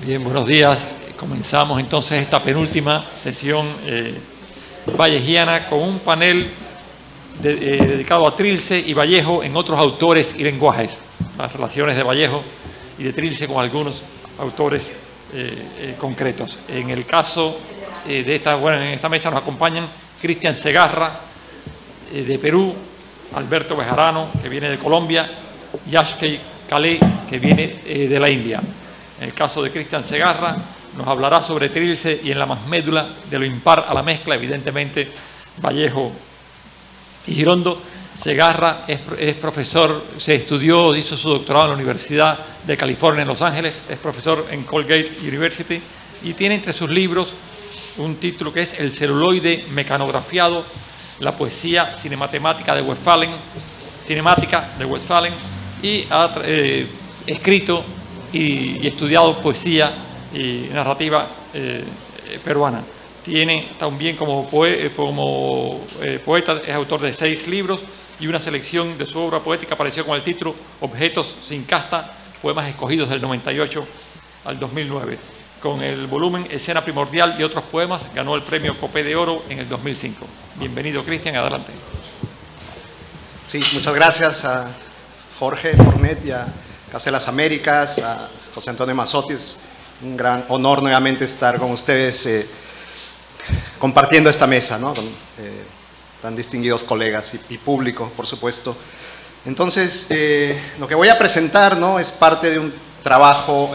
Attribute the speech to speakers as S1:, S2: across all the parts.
S1: Bien, buenos días. Comenzamos entonces esta penúltima sesión vallejiana con un panel dedicado a Trilce y Vallejo en otros autores y lenguajes. Las relaciones de Vallejo y de Trilce con algunos autores concretos. En el caso de en esta mesa nos acompañan Cristian Segarra de Perú, Alberto Bejarano, que viene de Colombia, Yashkei Calé, que viene de la India. En el caso de Cristian Segarra, nos hablará sobre Trilce y en la masmédula, de lo impar a la mezcla, evidentemente, Vallejo y Girondo. Segarra es profesor, hizo su doctorado en la Universidad de California en Los Ángeles, es profesor en Colgate University y tiene entre sus libros un título que es El celuloide mecanografiado, la poesía cinemática de Westphalen, y ha escrito y estudiado poesía y narrativa peruana. Tiene también como poeta, es autor de 6 libros y una selección de su obra poética apareció con el título Objetos sin casta, poemas escogidos del 98 al 2009. Con el volumen Escena Primordial y otros poemas ganó el premio Copé de Oro en el 2005. Bienvenido, Cristian, adelante.
S2: Sí, muchas gracias a Jorge Fornet y a Casa de las Américas, a José Antonio Mazzotti. Es un gran honor nuevamente estar con ustedes compartiendo esta mesa, ¿no? Con tan distinguidos colegas y público, por supuesto. Entonces, lo que voy a presentar, ¿no?, es parte de un trabajo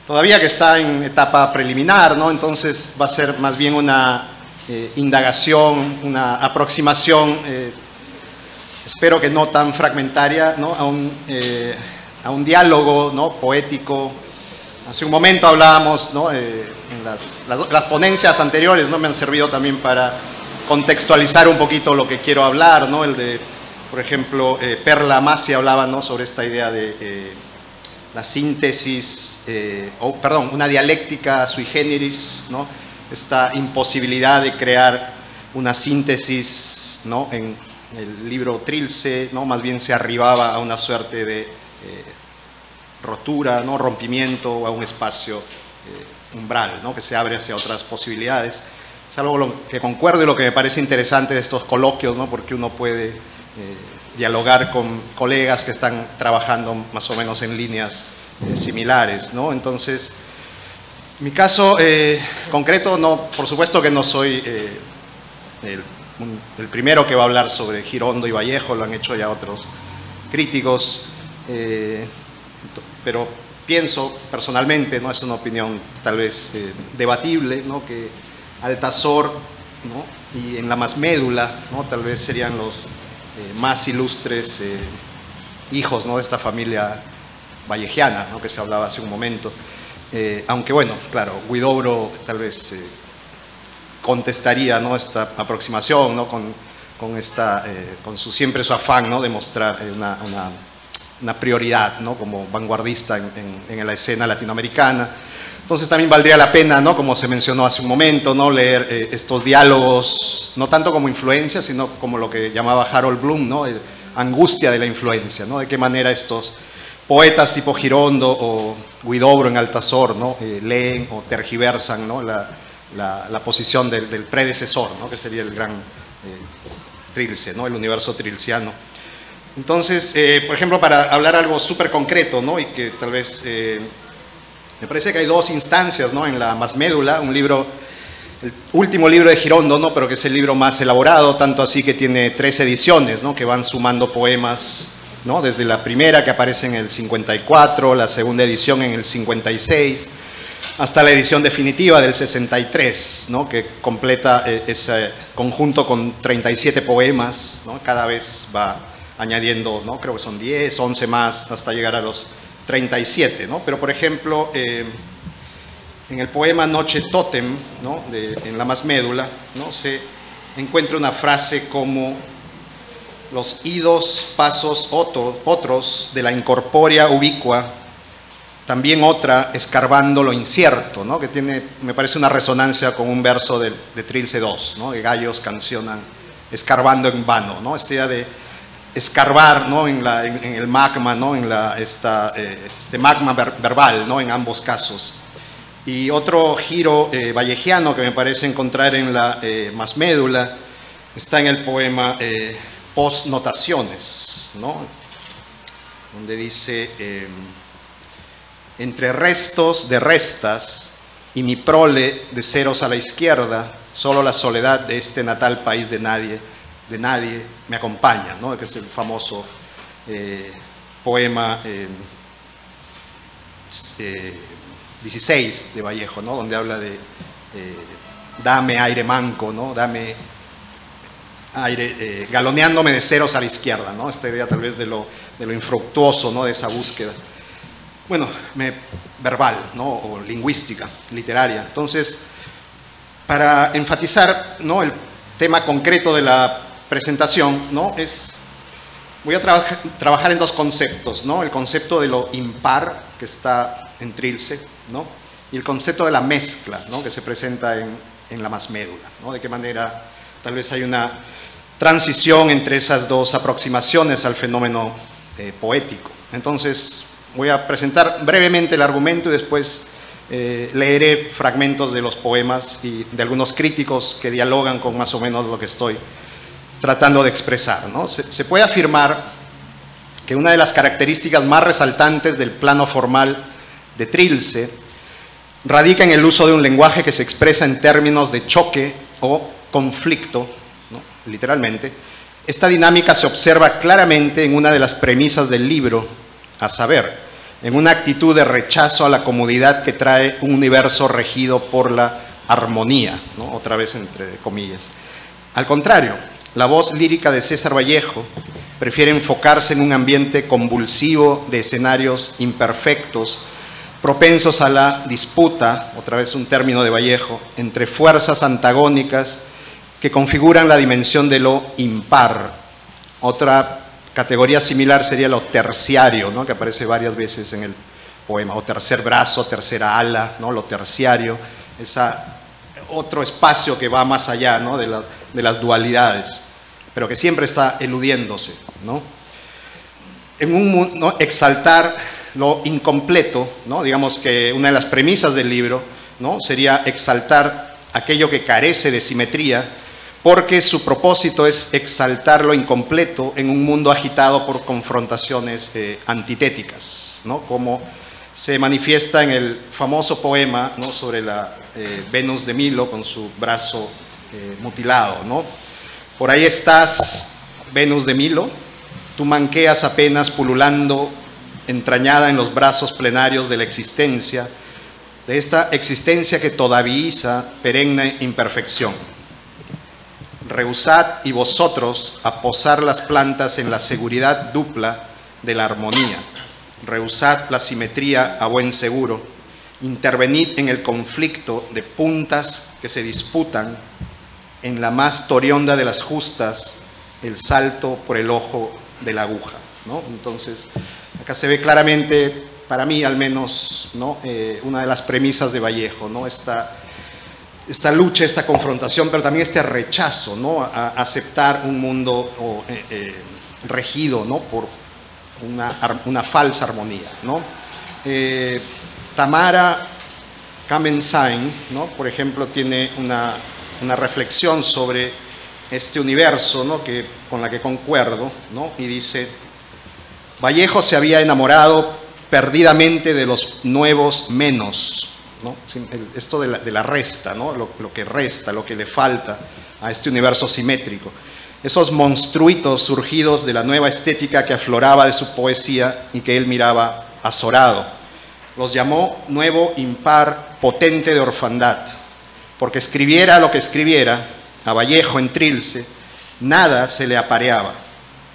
S2: todavía que está en etapa preliminar, ¿no? Entonces va a ser más bien una indagación, una aproximación, espero que no tan fragmentaria, ¿no?, a un diálogo, ¿no?, poético. Hace un momento hablábamos, ¿no?, en las ponencias anteriores, ¿no?, me han servido también para contextualizar un poquito lo que quiero hablar, ¿no? El de, por ejemplo, Perla Masi hablaba, ¿no?, sobre esta idea de la síntesis, una dialéctica sui generis, ¿no?, esta imposibilidad de crear una síntesis, ¿no?, en el libro Trilce, ¿no?, más bien se arribaba a una suerte de rotura, ¿no?, rompimiento, a un espacio umbral, ¿no?, que se abre hacia otras posibilidades. Es algo que concuerdo y lo que me parece interesante de estos coloquios, ¿no?, porque uno puede dialogar con colegas que están trabajando más o menos en líneas similares, ¿no? Entonces, en mi caso concreto, no, por supuesto que no soy el primero que va a hablar sobre Girondo y Vallejo, lo han hecho ya otros críticos, pero pienso personalmente, ¿no?, es una opinión tal vez debatible, ¿no?, que Altazor, ¿no?, y en la masmédula, ¿no?, tal vez serían los más ilustres hijos, ¿no?, de esta familia vallejiana, ¿no?, que se hablaba hace un momento. Aunque bueno, claro, Huidobro tal vez contestaría, ¿no?, esta aproximación, ¿no?, con siempre su afán, ¿no?, de mostrar una prioridad, ¿no?, como vanguardista en la escena latinoamericana. Entonces también valdría la pena, ¿no?, como se mencionó hace un momento, ¿no?, leer estos diálogos, no tanto como influencia, sino como lo que llamaba Harold Bloom, ¿no?, angustia de la influencia, ¿no?, de qué manera estos poetas tipo Girondo o Huidobro en Altazor, ¿no?, leen o tergiversan, ¿no?, la posición del predecesor, ¿no?, que sería el gran Trilce, ¿no?, el universo trilciano. Entonces, por ejemplo, para hablar algo súper concreto, ¿no?, y que tal vez me parece que hay 2 instancias, ¿no?, en la masmédula, un libro, el último libro de Girondo, ¿no?, pero que es el libro más elaborado, tanto así que tiene 3 ediciones, ¿no?, que van sumando poemas, ¿no?, desde la primera, que aparece en el 54, la segunda edición en el 56, hasta la edición definitiva del 63, ¿no?, que completa ese conjunto con 37 poemas, ¿no?, cada vez va añadiendo, ¿no?, creo que son 10, 11 más, hasta llegar a los 37, ¿no? Pero por ejemplo, en el poema Noche Tótem, ¿no?, en la masmédula, ¿no?, se encuentra una frase como: los idos pasos otros de la incorpórea ubicua, también otra escarbando lo incierto, ¿no?, que tiene, me parece, una resonancia con un verso de Trilce II, ¿no?, de gallos cancionan escarbando en vano, ¿no?, esta idea de escarbar, ¿no?, en el magma, ¿no?, en este magma verbal, ¿no?, en ambos casos. Y otro giro vallejiano que me parece encontrar en la Masmédula está en el poema Postnotaciones, ¿no?, donde dice: entre restos de restas y mi prole de ceros a la izquierda, solo la soledad de este natal país de nadie me acompaña, ¿no?, que es el famoso poema 16 de Vallejo, ¿no?, donde habla de dame aire manco, ¿no?, dame aire, galoneándome de ceros a la izquierda, ¿no?, esta idea tal vez de lo infructuoso, ¿no?, de esa búsqueda, bueno, verbal, ¿no?, o lingüística, literaria. Entonces, para enfatizar, ¿no?, el tema concreto de la presentación, ¿no?, voy a trabajar en dos conceptos, ¿no?, el concepto de lo impar, que está en Trilce, ¿no?, y el concepto de la mezcla, ¿no?, que se presenta en la Masmédula, ¿no?, de qué manera tal vez hay una transición entre esas dos aproximaciones al fenómeno poético. Entonces, voy a presentar brevemente el argumento y después leeré fragmentos de los poemas y de algunos críticos que dialogan con más o menos lo que estoy tratando de expresar, ¿no? Se puede afirmar que una de las características más resaltantes del plano formal de Trilce radica en el uso de un lenguaje que se expresa en términos de choque o conflicto, ¿no?, literalmente. Esta dinámica se observa claramente en una de las premisas del libro, a saber, en una actitud de rechazo a la comodidad que trae un universo regido por la armonía, ¿no?, otra vez entre comillas. Al contrario, la voz lírica de César Vallejo prefiere enfocarse en un ambiente convulsivo de escenarios imperfectos, propensos a la disputa, otra vez un término de Vallejo, entre fuerzas antagónicas que configuran la dimensión de lo impar. Otra categoría similar sería lo terciario, ¿no?, que aparece varias veces en el poema, o tercer brazo, tercera ala, ¿no?, lo terciario, otro espacio que va más allá, ¿no?, de las dualidades, pero que siempre está eludiéndose, ¿no? ¿no?, exaltar lo incompleto, ¿no?, digamos que una de las premisas del libro, ¿no?, sería exaltar aquello que carece de simetría, porque su propósito es exaltar lo incompleto en un mundo agitado por confrontaciones antitéticas, ¿no?, como se manifiesta en el famoso poema, ¿no?, sobre la Venus de Milo con su brazo mutilado, ¿no? Por ahí estás, Venus de Milo, tú manqueas apenas pululando, entrañada en los brazos plenarios de la existencia, de esta existencia que todavía perenne imperfección. Rehusad y vosotros a posar las plantas en la seguridad dupla de la armonía. Rehusad la simetría a buen seguro. Intervenid en el conflicto de puntas que se disputan, en la más torionda de las justas, el salto por el ojo de la aguja, ¿no? Entonces, acá se ve claramente, para mí al menos, ¿no?, una de las premisas de Vallejo, ¿no?, esta lucha, esta confrontación, pero también este rechazo, ¿no?, a aceptar un mundo regido, ¿no?, por una falsa armonía, ¿no? Tamara Kamensain, ¿no?, por ejemplo, tiene una reflexión sobre este universo, ¿no?, con la que concuerdo, ¿no?, y dice: Vallejo se había enamorado perdidamente de los nuevos menos, ¿no?, esto de la resta, ¿no?, lo que resta, lo que le falta a este universo simétrico. Esos monstruitos surgidos de la nueva estética que afloraba de su poesía y que él miraba azorado. Los llamó nuevo impar potente de orfandad, porque escribiera lo que escribiera, a Vallejo en Trilce, nada se le apareaba,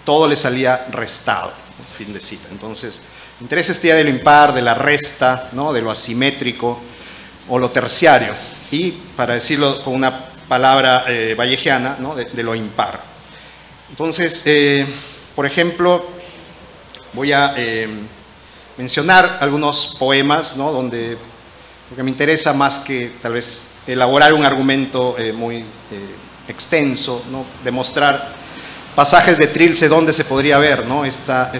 S2: todo le salía restado, fin de cita. Entonces, interesa esta idea de lo impar, de la resta, ¿no?, de lo asimétrico o lo terciario, y para decirlo con una palabra vallejiana, ¿no?, de lo impar. Entonces, por ejemplo, voy a mencionar algunos poemas, ¿no?, porque me interesa más que tal vez elaborar un argumento muy extenso, ¿no?, demostrar pasajes de Trilce donde se podría ver, ¿no?, esta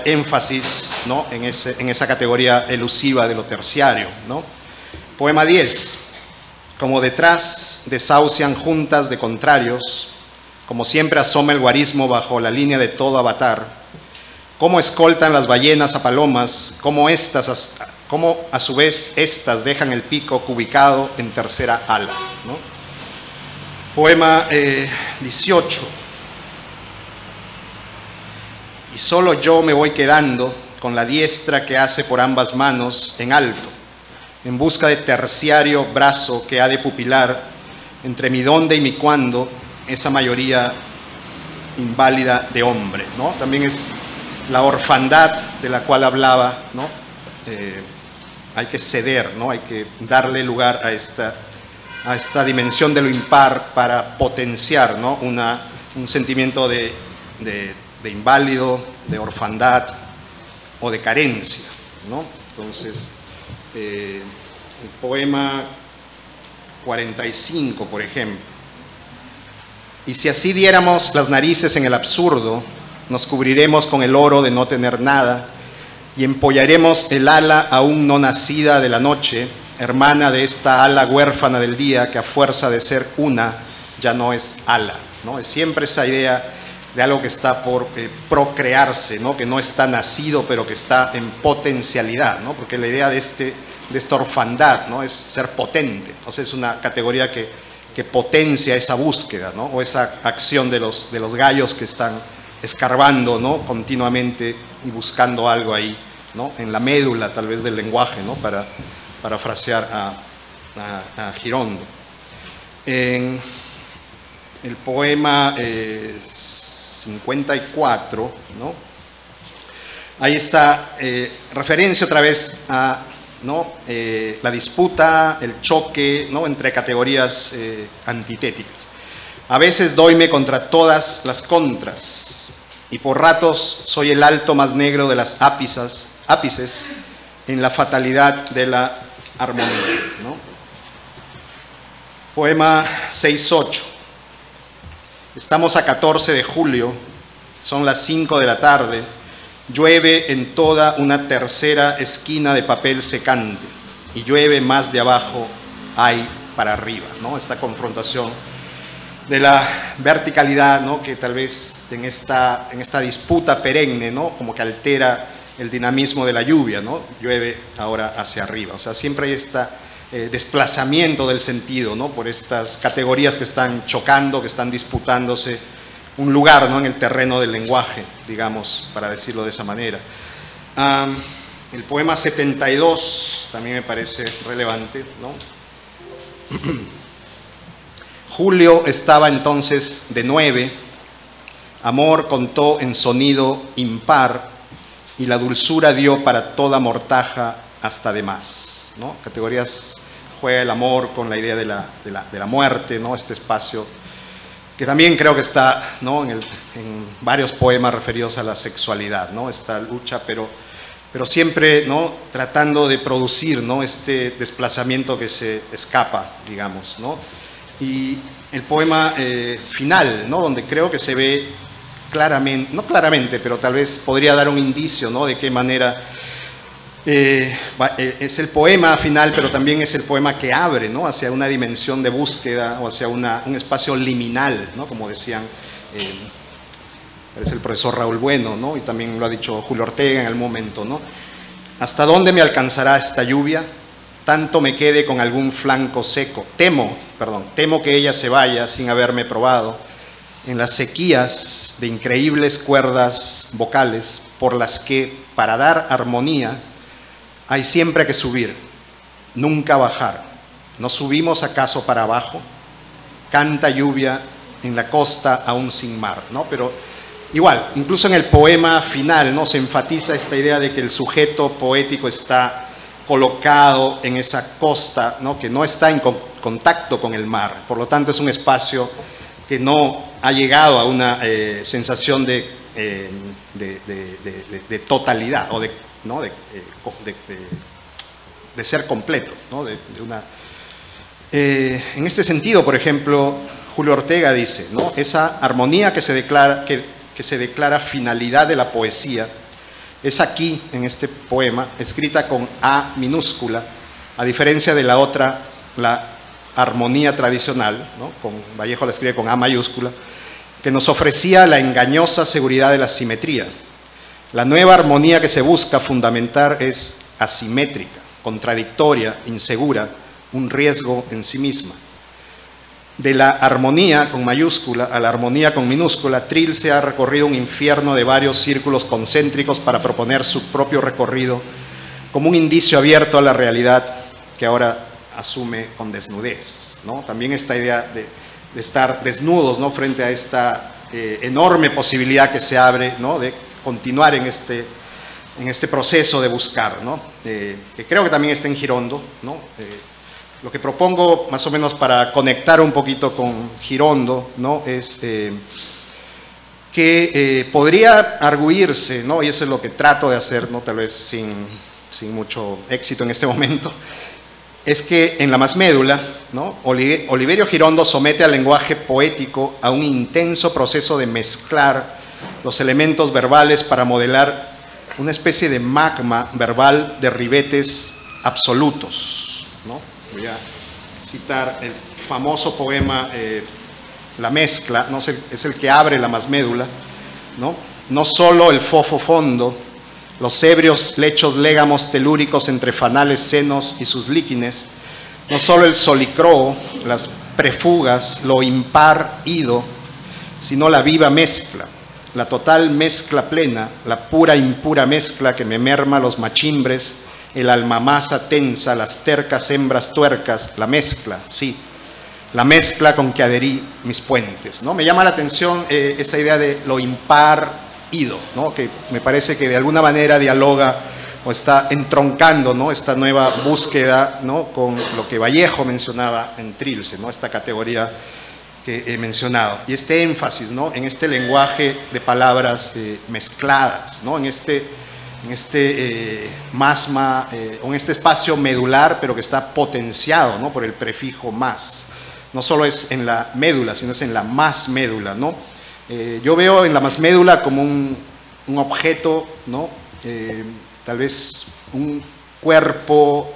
S2: énfasis, ¿no?, en esa categoría elusiva de lo terciario, ¿no? Poema 10. Como detrás desahucian juntas de contrarios, como siempre asoma el guarismo bajo la línea de todo avatar, cómo escoltan las ballenas a palomas, cómo a su vez estas dejan el pico cubicado en tercera ala, ¿no? Poema 18. Y solo yo me voy quedando con la diestra que hace por ambas manos en alto, en busca de terciario brazo que ha de pupilar entre mi dónde y mi cuándo esa mayoría inválida de hombre, ¿no? También es la orfandad de la cual hablaba, ¿no? Hay que ceder, ¿no? Hay que darle lugar a esta dimensión de lo impar para potenciar, ¿no?, un sentimiento de inválido, de orfandad o de carencia, ¿no? Entonces, el poema 45, por ejemplo. Y si así diéramos las narices en el absurdo, nos cubriremos con el oro de no tener nada y empollaremos el ala aún no nacida de la noche, hermana de esta ala huérfana del día que a fuerza de ser una ya no es ala, ¿no? Es siempre esa idea de algo que está por procrearse, ¿no?, que no está nacido pero que está en potencialidad, ¿no? Porque la idea de esta orfandad, ¿no?, es ser potente, o sea, es una categoría que potencia esa búsqueda, ¿no?, o esa acción de los gallos que están escarbando, ¿no?, continuamente y buscando algo ahí, ¿no?, en la médula tal vez del lenguaje, ¿no?, para parafrasear a Girondo. En el poema 54, ¿no?, ahí está referencia otra vez a, ¿no?, la disputa, el choque, ¿no?, entre categorías antitéticas. A veces doyme contra todas las contras y por ratos soy el alto más negro de las ápices en la fatalidad de la armonía, ¿no? Poema 6-8. Estamos a 14 de julio, son las 5 de la tarde, llueve en toda una tercera esquina de papel secante y llueve más de abajo hay para arriba, ¿no? Esta confrontación de la verticalidad, ¿no?, que tal vez en esta disputa perenne, ¿no?, como que altera el dinamismo de la lluvia, ¿no? Llueve ahora hacia arriba, o sea, siempre hay este desplazamiento del sentido, ¿no?, por estas categorías que están chocando, que están disputándose un lugar, ¿no?, en el terreno del lenguaje, digamos, para decirlo de esa manera. El poema 72 también me parece relevante, ¿no? Julio estaba entonces de 9, amor contó en sonido impar y la dulzura dio para toda mortaja hasta de más, ¿no? Categorías, juega el amor con la idea de la muerte, ¿no?, este espacio que también creo que está, ¿no?, en varios poemas referidos a la sexualidad, ¿no?, esta lucha, pero siempre, ¿no?, tratando de producir, ¿no?, este desplazamiento que se escapa, digamos, ¿no? Y el poema final, ¿no?, donde creo que se ve claramente, no claramente, pero tal vez podría dar un indicio, ¿no?, de qué manera es el poema final, pero también es el poema que abre, ¿no?, hacia una dimensión de búsqueda o hacia un espacio liminal, ¿no?, como decían, parece el profesor Raúl Bueno, ¿no?, y también lo ha dicho Julio Ortega en el momento, ¿no? ¿Hasta dónde me alcanzará esta lluvia? Tanto me quede con algún flanco seco. Temo que ella se vaya sin haberme probado en las sequías de increíbles cuerdas vocales por las que, para dar armonía, hay siempre que subir, nunca bajar. ¿No subimos acaso para abajo? Canta lluvia en la costa aún sin mar, ¿no? Pero igual, incluso en el poema final, ¿no?, se enfatiza esta idea de que el sujeto poético está colocado en esa costa, ¿no?, que no está en contacto con el mar. Por lo tanto, es un espacio que no ha llegado a una sensación de totalidad o de ser completo, ¿no? En este sentido, por ejemplo, Julio Ortega dice, ¿no? Esa armonía que se declara finalidad de la poesía es aquí, en este poema, escrita con A minúscula, a diferencia de la otra, la armonía tradicional, ¿no? Vallejo la escribe con A mayúscula, que nos ofrecía la engañosa seguridad de la simetría. La nueva armonía que se busca fundamentar es asimétrica, contradictoria, insegura, un riesgo en sí misma. De la armonía con mayúscula a la armonía con minúscula, Trilce ha recorrido un infierno de varios círculos concéntricos para proponer su propio recorrido como un indicio abierto a la realidad que ahora asume con desnudez, ¿no? También esta idea de estar desnudos, ¿no? Frente a esta enorme posibilidad que se abre, ¿no? De continuar en este proceso de buscar, ¿no? Que creo que también está en Girondo, ¿no? Lo que propongo, más o menos para conectar un poquito con Girondo, ¿no? Es que podría arguirse, ¿no? Y eso es lo que trato de hacer, ¿no? Tal vez sin mucho éxito en este momento, es que en La Masmédula, ¿no? Oliverio Girondo somete al lenguaje poético a un intenso proceso de mezclar los elementos verbales para modelar una especie de magma verbal de ribetes absolutos, ¿no? Voy a citar el famoso poema La Mezcla, ¿no? Es el que abre La Masmédula, ¿no? No solo el fofo fondo, los ebrios lechos légamos telúricos entre fanales senos y sus líquines, no solo el solicroo, las prefugas, lo impar ido, sino la viva mezcla, la total mezcla plena, la pura impura mezcla que me merma los machimbres, el almamasa tensa, las tercas hembras tuercas, la mezcla, sí, la mezcla con que adherí mis puentes, ¿no? Me llama la atención esa idea de lo impar ido, ¿no? Que me parece que de alguna manera dialoga o está entroncando, ¿no? Esta nueva búsqueda, ¿no? Con lo que Vallejo mencionaba en Trilce, ¿no? Esta categoría que he mencionado, y este énfasis, ¿no? En este lenguaje de palabras mezcladas, ¿no? En este masma, o en este espacio medular, pero que está potenciado, ¿no? Por el prefijo más. No solo es en la médula, sino es en la más médula, ¿no? Yo veo en La Masmédula como un objeto, ¿no? Tal vez un cuerpo,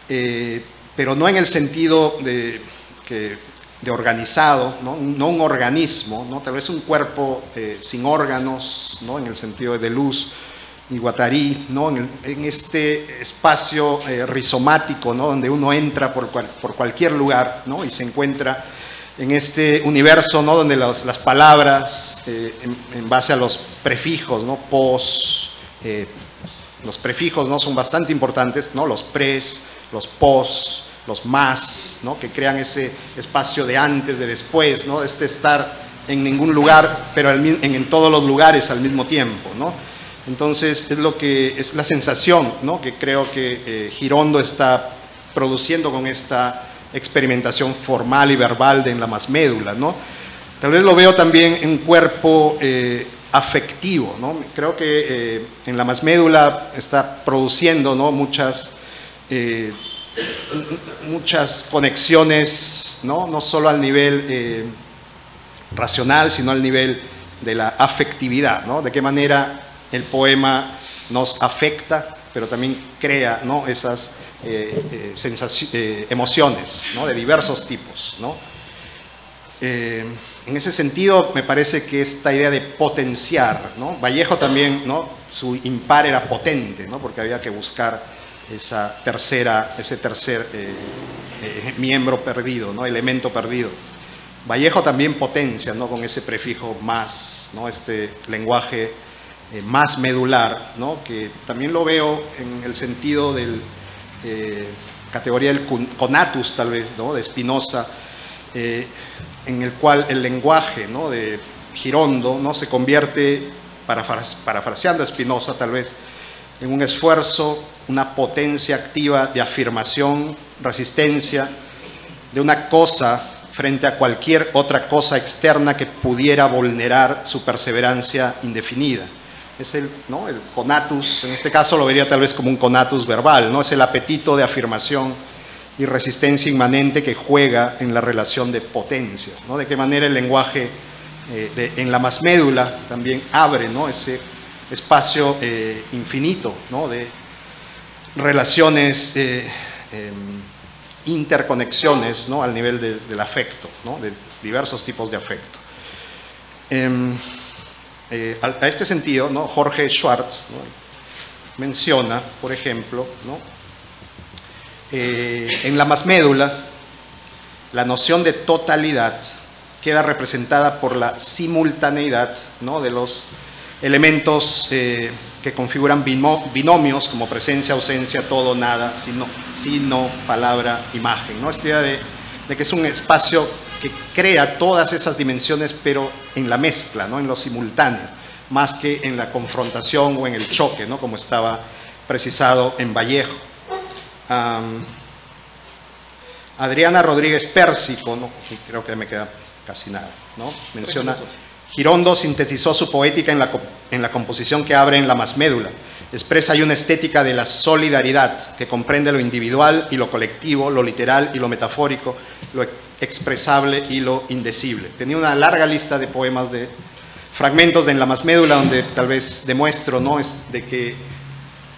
S2: pero no en el sentido de organizado, ¿no? No un organismo, ¿no? Tal vez un cuerpo sin órganos, ¿no? En el sentido de luz y Guattari, ¿no? En este espacio rizomático, ¿no? Donde uno entra por cualquier lugar, ¿no? Y se encuentra en este universo, ¿no? Donde las palabras, en base a los prefijos, ¿no? Los prefijos, ¿no? Son bastante importantes, ¿no? Los pres, los pos, los más, ¿no? Que crean ese espacio de antes, de después, ¿no? Estar en ningún lugar, pero en todos los lugares al mismo tiempo, ¿no? Entonces es la sensación, ¿no? Que creo que Girondo está produciendo con esta experimentación formal y verbal en La Masmédula, ¿no? Tal vez lo veo también en cuerpo afectivo, ¿no? Creo que en La Masmédula está produciendo, ¿no? muchas conexiones, ¿no? No solo al nivel racional, sino al nivel de la afectividad, ¿no? De qué manera el poema nos afecta, pero también crea, ¿no? Esas emociones, ¿no? De diversos tipos, ¿no? En ese sentido, me parece que esta idea de potenciar, ¿no? Vallejo también, ¿no? Su impar era potente, ¿no? Porque había que buscar ese tercer miembro perdido, ¿no? Elemento perdido. Vallejo también potencia, ¿no? Con ese prefijo más, ¿no? Este lenguaje más medular, ¿no? Que también lo veo en el sentido del categoría del conatus, tal vez, ¿no? De Spinoza, en el cual el lenguaje, ¿no? De Girondo, ¿no? Se convierte, parafraseando a Spinoza tal vez, en un esfuerzo, una potencia activa de afirmación, resistencia de una cosa frente a cualquier otra cosa externa que pudiera vulnerar su perseverancia indefinida. Es ¿no? El conatus, en este caso lo vería tal vez como un conatus verbal, ¿no? Es el apetito de afirmación y resistencia inmanente que juega en la relación de potencias, ¿no? De qué manera el lenguaje en la masmédula también abre, ¿no? Ese espacio infinito, ¿no? De relaciones, interconexiones, ¿no? Al nivel del afecto, ¿no? De diversos tipos de afecto. A este sentido, ¿no? Jorge Schwartz, ¿no? Menciona, por ejemplo, ¿no? En la masmédula, la noción de totalidad queda representada por la simultaneidad, ¿no? De los elementos que configuran binomios como presencia, ausencia, todo, nada, sino, palabra, imagen, ¿no? Esta idea de que es un espacio que crea todas esas dimensiones, pero en la mezcla, ¿no? En lo simultáneo, más que en la confrontación o en el choque, ¿no? Como estaba precisado en Vallejo. Adriana Rodríguez Pérsico, ¿no? Creo que me queda casi nada, ¿no? Menciona: Girondo sintetizó su poética en la composición que abre en la masmédula. Expresa ahí una estética de la solidaridad que comprende lo individual y lo colectivo, lo literal y lo metafórico, lo expresable y lo indecible. Tenía una larga lista de poemas, de fragmentos de En la masmédula, donde tal vez demuestro, ¿no? Es de que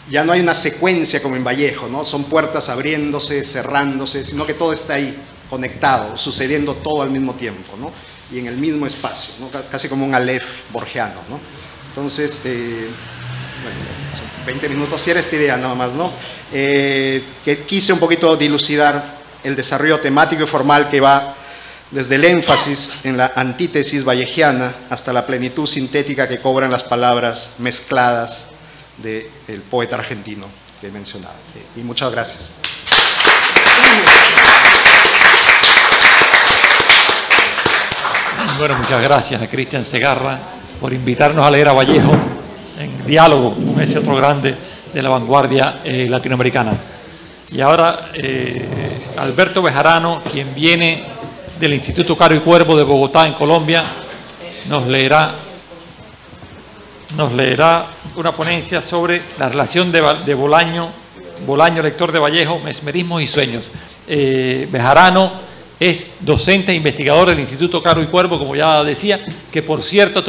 S2: ya no hay una secuencia como en Vallejo, ¿no? Son puertas abriéndose, cerrándose, sino que todo está ahí, conectado, sucediendo todo al mismo tiempo, ¿no? Y en el mismo espacio, ¿no? Casi como un Aleph borgiano, ¿no? Entonces, bueno, son 20 minutos, si era esta idea nada más, ¿no? Que quise un poquito dilucidar el desarrollo temático y formal que va desde el énfasis en la antítesis vallejiana hasta la plenitud sintética que cobran las palabras mezcladas del poeta argentino que he mencionado. Y muchas gracias.
S1: Bueno, muchas gracias a Cristian Segarra por invitarnos a leer a Vallejo en diálogo con ese otro grande de la vanguardia latinoamericana. Y ahora Alberto Bejarano, quien viene del Instituto Caro y Cuervo de Bogotá, en Colombia, nos leerá una ponencia sobre la relación de Bolaño, lector de Vallejo, mesmerismos y sueños. Bejarano es docente e investigador del Instituto Caro y Cuervo, como ya decía, que por cierto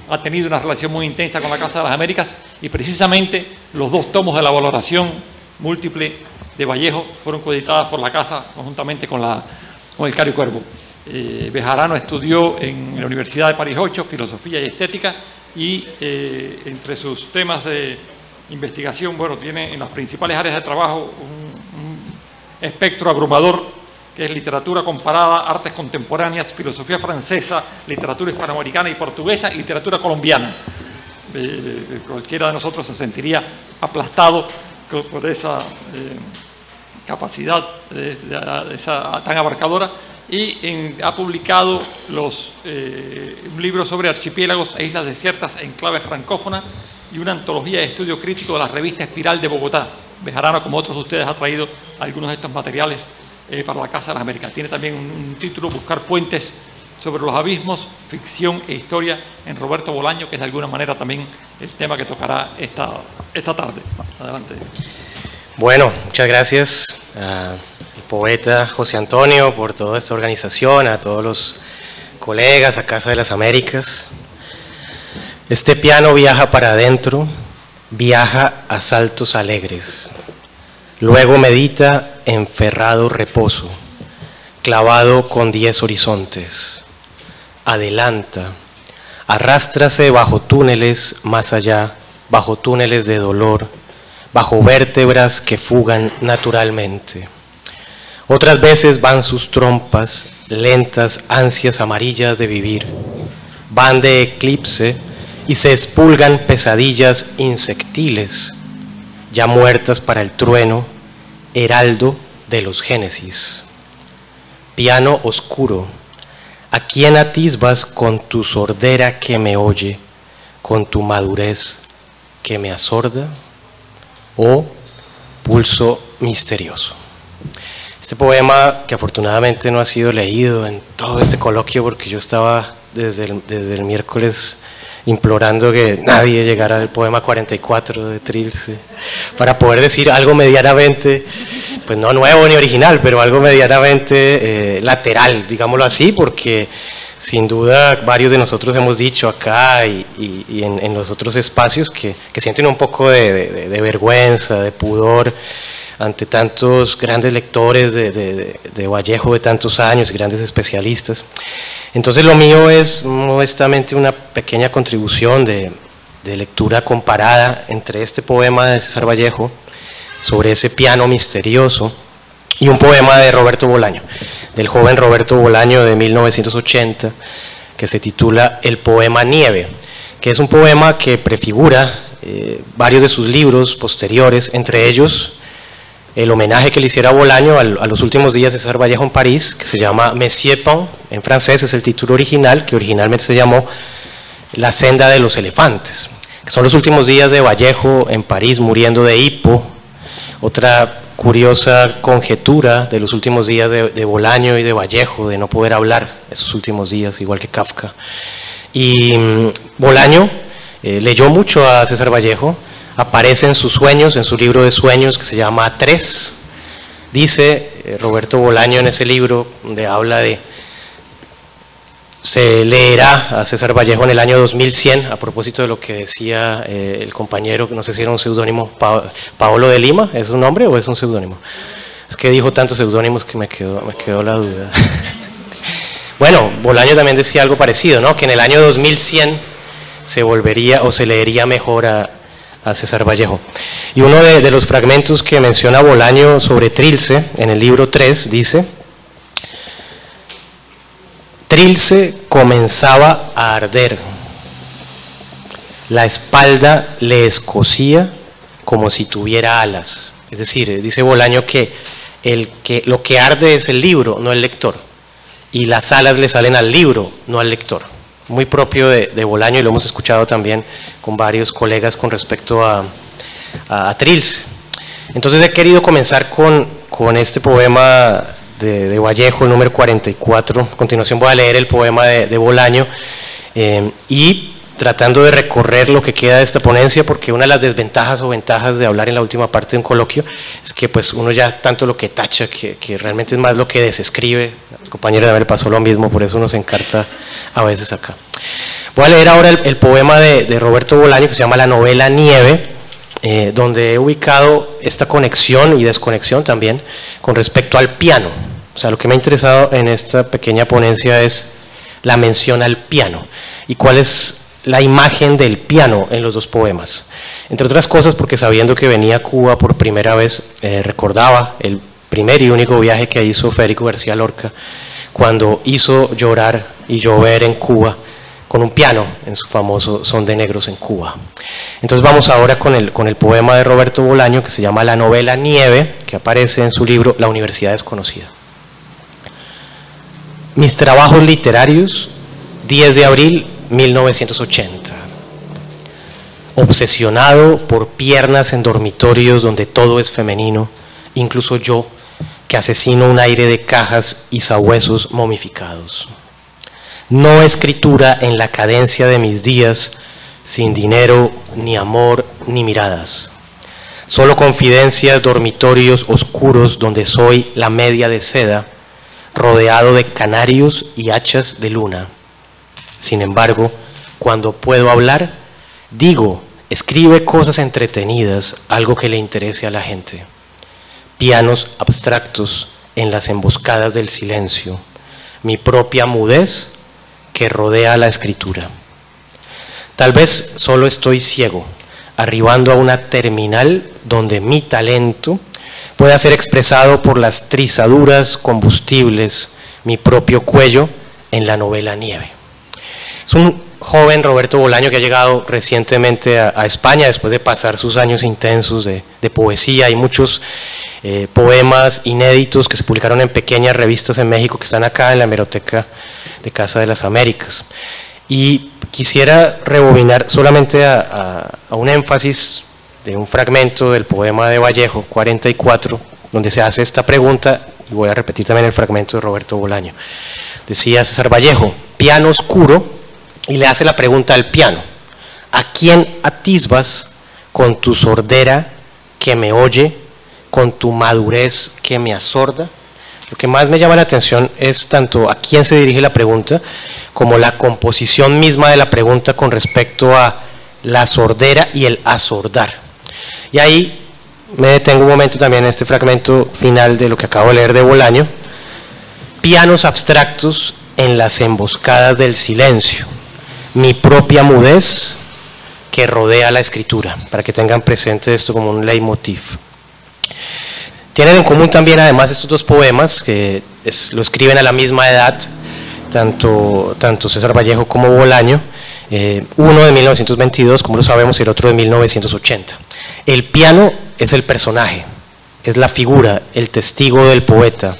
S1: ha tenido una relación muy intensa con la Casa de las Américas, y precisamente los dos tomos de la valoración múltiple de Vallejo fueron coeditadas por la Casa conjuntamente con el Caro y Cuervo. Bejarano estudió en la Universidad de París 8, Filosofía y Estética, y entre sus temas de investigación, bueno, tiene en las principales áreas de trabajo un espectro abrumador, que es literatura comparada, artes contemporáneas, filosofía francesa, literatura hispanoamericana y portuguesa, y literatura colombiana. Cualquiera de nosotros se sentiría aplastado por esa capacidad tan abarcadora, y ha publicado un libro sobre archipiélagos e islas desiertas en clave francófona y una antología de estudio crítico de la revista Espiral de Bogotá. Bejarano, como otros de ustedes, ha traído algunos de estos materiales para la Casa de las Américas. Tiene también un título: Buscar puentes sobre los abismos, ficción e historia, en Roberto Bolaño, que es de alguna manera también el tema que tocará esta tarde. Adelante.
S3: Bueno, muchas gracias al poeta José Antonio por toda esta organización, a todos los colegas, a Casa de las Américas. Este piano viaja para adentro, viaja a saltos alegres, luego medita en ferrado reposo, clavado con 10 horizontes. Adelanta, arrástrase bajo túneles más allá, bajo túneles de dolor, bajo vértebras que fugan naturalmente. Otras veces van sus trompas, lentas ansias amarillas de vivir, van de eclipse y se expulgan pesadillas insectiles, ya muertas para el trueno, heraldo de los Génesis. Piano oscuro, ¿a quién atisbas con tu sordera que me oye, con tu madurez que me asorda? Oh, pulso misterioso. Este poema, que afortunadamente no ha sido leído en todo este coloquio, porque yo estaba desde el miércoles implorando que nadie llegara al poema 44 de Trilce para poder decir algo medianamente pues no nuevo ni original, pero algo medianamente lateral, digámoslo así, porque sin duda varios de nosotros hemos dicho acá y en los otros espacios que sienten un poco de vergüenza, de pudor ante tantos grandes lectores de Vallejo de tantos años y grandes especialistas. Entonces lo mío es modestamente una pequeña contribución de lectura comparada entre este poema de César Vallejo sobre ese piano misterioso y un poema de Roberto Bolaño, del joven Roberto Bolaño de 1980, que se titula El poema Nieve, que es un poema que prefigura varios de sus libros posteriores, entre ellos el homenaje que le hiciera Bolaño a los últimos días de César Vallejo en París, que se llama Monsieur Pan, en francés es el título original, que originalmente se llamó La senda de los elefantes, que son los últimos días de Vallejo en París muriendo de hipo. Otra curiosa conjetura de los últimos días de Bolaño y de Vallejo, de no poder hablar esos últimos días, igual que Kafka. Y Bolaño leyó mucho a César Vallejo, aparece en sus sueños, en su libro de sueños que se llama Tres. Dice Roberto Bolaño en ese libro, donde habla de, se leerá a César Vallejo en el año 2100, a propósito de lo que decía el compañero, no sé si era un seudónimo, Paolo de Lima, ¿es un nombre o es un seudónimo? Es que dijo tantos seudónimos que me quedó la duda. Bueno, Bolaño también decía algo parecido, ¿no? Que en el año 2100 se volvería o se leería mejor a César Vallejo. Y uno de los fragmentos que menciona Bolaño sobre Trilce, en el libro 3, dice: Trilce comenzaba a arder, la espalda le escocía como si tuviera alas. Es decir, dice Bolaño que lo que arde es el libro, no el lector, y las alas le salen al libro, no al lector. Muy propio de Bolaño, y lo hemos escuchado también con varios colegas con respecto a Trilce. Entonces he querido comenzar con este poema de Vallejo, el número 44. A continuación voy a leer el poema de Bolaño, y tratando de recorrer lo que queda de esta ponencia, porque una de las desventajas o ventajas de hablar en la última parte de un coloquio es que pues uno ya tanto lo que tacha, que realmente es más lo que desescribe. El compañero de me pasó lo mismo, por eso nos encarta a veces acá. Voy a leer ahora el poema de Roberto Bolaño, que se llama La novela Nieve, donde he ubicado esta conexión y desconexión también con respecto al piano. O sea, lo que me ha interesado en esta pequeña ponencia es la mención al piano y cuál es la imagen del piano en los dos poemas. Entre otras cosas porque sabiendo que venía a Cuba por primera vez, recordaba el primer y único viaje que hizo Federico García Lorca, cuando hizo llorar y llover en Cuba con un piano en su famoso Son de Negros en Cuba. Entonces vamos ahora con el poema de Roberto Bolaño, que se llama La novela Nieve, que aparece en su libro La Universidad Desconocida. Mis trabajos literarios, 10 de abril 1980. Obsesionado por piernas en dormitorios donde todo es femenino, incluso yo, que asesino un aire de cajas y sabuesos momificados. No escritura en la cadencia de mis días, sin dinero, ni amor, ni miradas. Solo confidencias, dormitorios oscuros donde soy la media de seda, rodeado de canarios y hachas de luna. Sin embargo, cuando puedo hablar, digo, escribe cosas entretenidas, algo que le interese a la gente. Pianos abstractos en las emboscadas del silencio, mi propia mudez que rodea la escritura. Tal vez solo estoy ciego, arribando a una terminal donde mi talento pueda ser expresado por las trizaduras combustibles, mi propio cuello en la novela Nieve. Es un joven Roberto Bolaño que ha llegado recientemente a España después de pasar sus años intensos de poesía y muchos poemas inéditos que se publicaron en pequeñas revistas en México que están acá en la hemeroteca de Casa de las Américas. Y quisiera rebobinar solamente a un énfasis de un fragmento del poema de Vallejo, 44, donde se hace esta pregunta, y voy a repetir también el fragmento de Roberto Bolaño. Decía César Vallejo, piano oscuro, y le hace la pregunta al piano, ¿a quién atisbas con tu sordera que me oye con tu madurez que me asorda. Lo que más me llama la atención es tanto a quién se dirige la pregunta, como la composición misma de la pregunta con respecto a la sordera y el asordar. Y ahí me detengo un momento también en este fragmento final de lo que acabo de leer de Bolaño. Pianos abstractos en las emboscadas del silencio, mi propia mudez que rodea la escritura, para que tengan presente esto como un leitmotiv. Tienen en común también además estos dos poemas, que lo escriben a la misma edad, tanto César Vallejo como Bolaño, uno de 1922, como lo sabemos, y el otro de 1980. El piano es el personaje, es la figura, el testigo del poeta.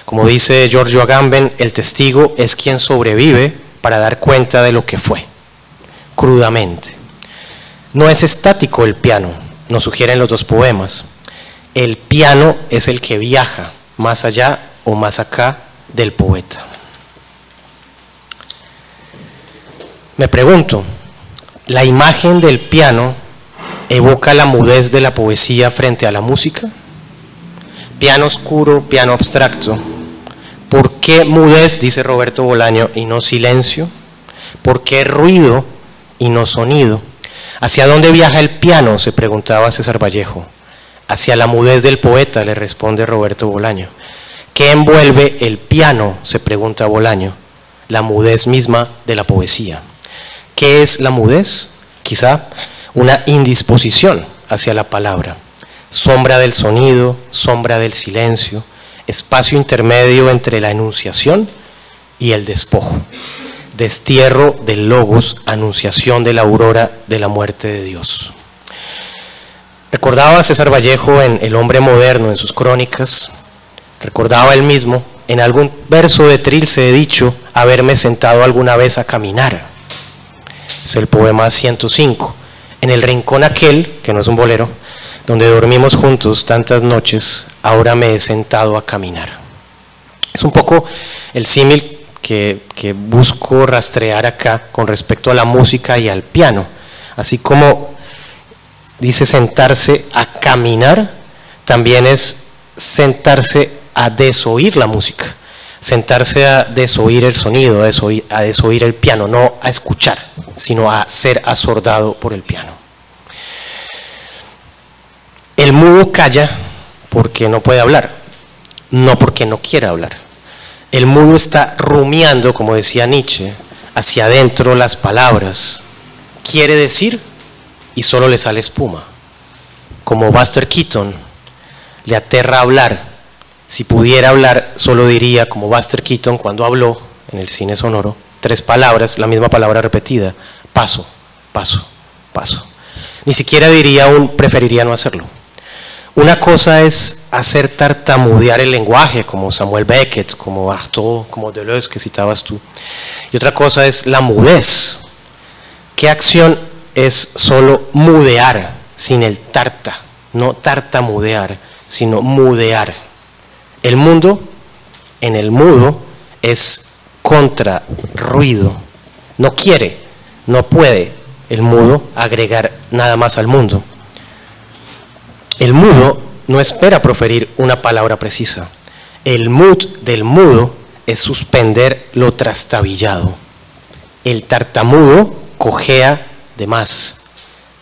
S3: Como dice Giorgio Agamben, el testigo es quien sobrevive para dar cuenta de lo que fue, crudamente. No es estático el piano, nos sugieren los dos poemas. El piano es el que viaja más allá o más acá del poeta. Me pregunto, ¿la imagen del piano evoca la mudez de la poesía frente a la música? Piano oscuro, piano abstracto. ¿Por qué mudez, dice Roberto Bolaño, y no silencio? ¿Por qué ruido y no sonido? ¿Hacia dónde viaja el piano?, se preguntaba César Vallejo. Hacia la mudez del poeta, le responde Roberto Bolaño. ¿Qué envuelve el piano?, se pregunta Bolaño. La mudez misma de la poesía. ¿Qué es la mudez? Quizá una indisposición hacia la palabra. Sombra del sonido, sombra del silencio, espacio intermedio entre la enunciación y el despojo. Destierro del logos, anunciación de la aurora de la muerte de Dios. Recordaba César Vallejo en El hombre moderno, en sus crónicas, recordaba él mismo, en algún verso de Trilce he dicho, haberme sentado alguna vez a caminar. Es el poema 105. En el rincón aquel, que no es un bolero, donde dormimos juntos tantas noches, ahora me he sentado a caminar. Es un poco el símil que busco rastrear acá con respecto a la música y al piano, así como dice sentarse a caminar, también es sentarse a desoír la música, sentarse a desoír el sonido, a desoír el piano, no a escuchar, sino a ser asordado por el piano. El mudo calla porque no puede hablar, no porque no quiera hablar. El mudo está rumiando, como decía Nietzsche, hacia adentro las palabras. Quiere decir y solo le sale espuma. Como Buster Keaton, le aterra hablar. Si pudiera hablar, solo diría, como Buster Keaton cuando habló en el cine sonoro, 3 palabras, la misma palabra repetida: paso, paso, paso. Ni siquiera diría preferiría no hacerlo. Una cosa es hacer tartamudear el lenguaje, como Samuel Beckett, como Artaud, como Deleuze, que citabas tú. Y otra cosa es la mudez. ¿Qué acción es solo mudear, sin el tarta? No tartamudear, sino mudear. El mundo, en el mudo, es contra ruido. No quiere, no puede el mudo agregar nada más al mundo. El mudo no espera proferir una palabra precisa. El mood del mudo es suspender lo trastabillado. El tartamudo cojea de más.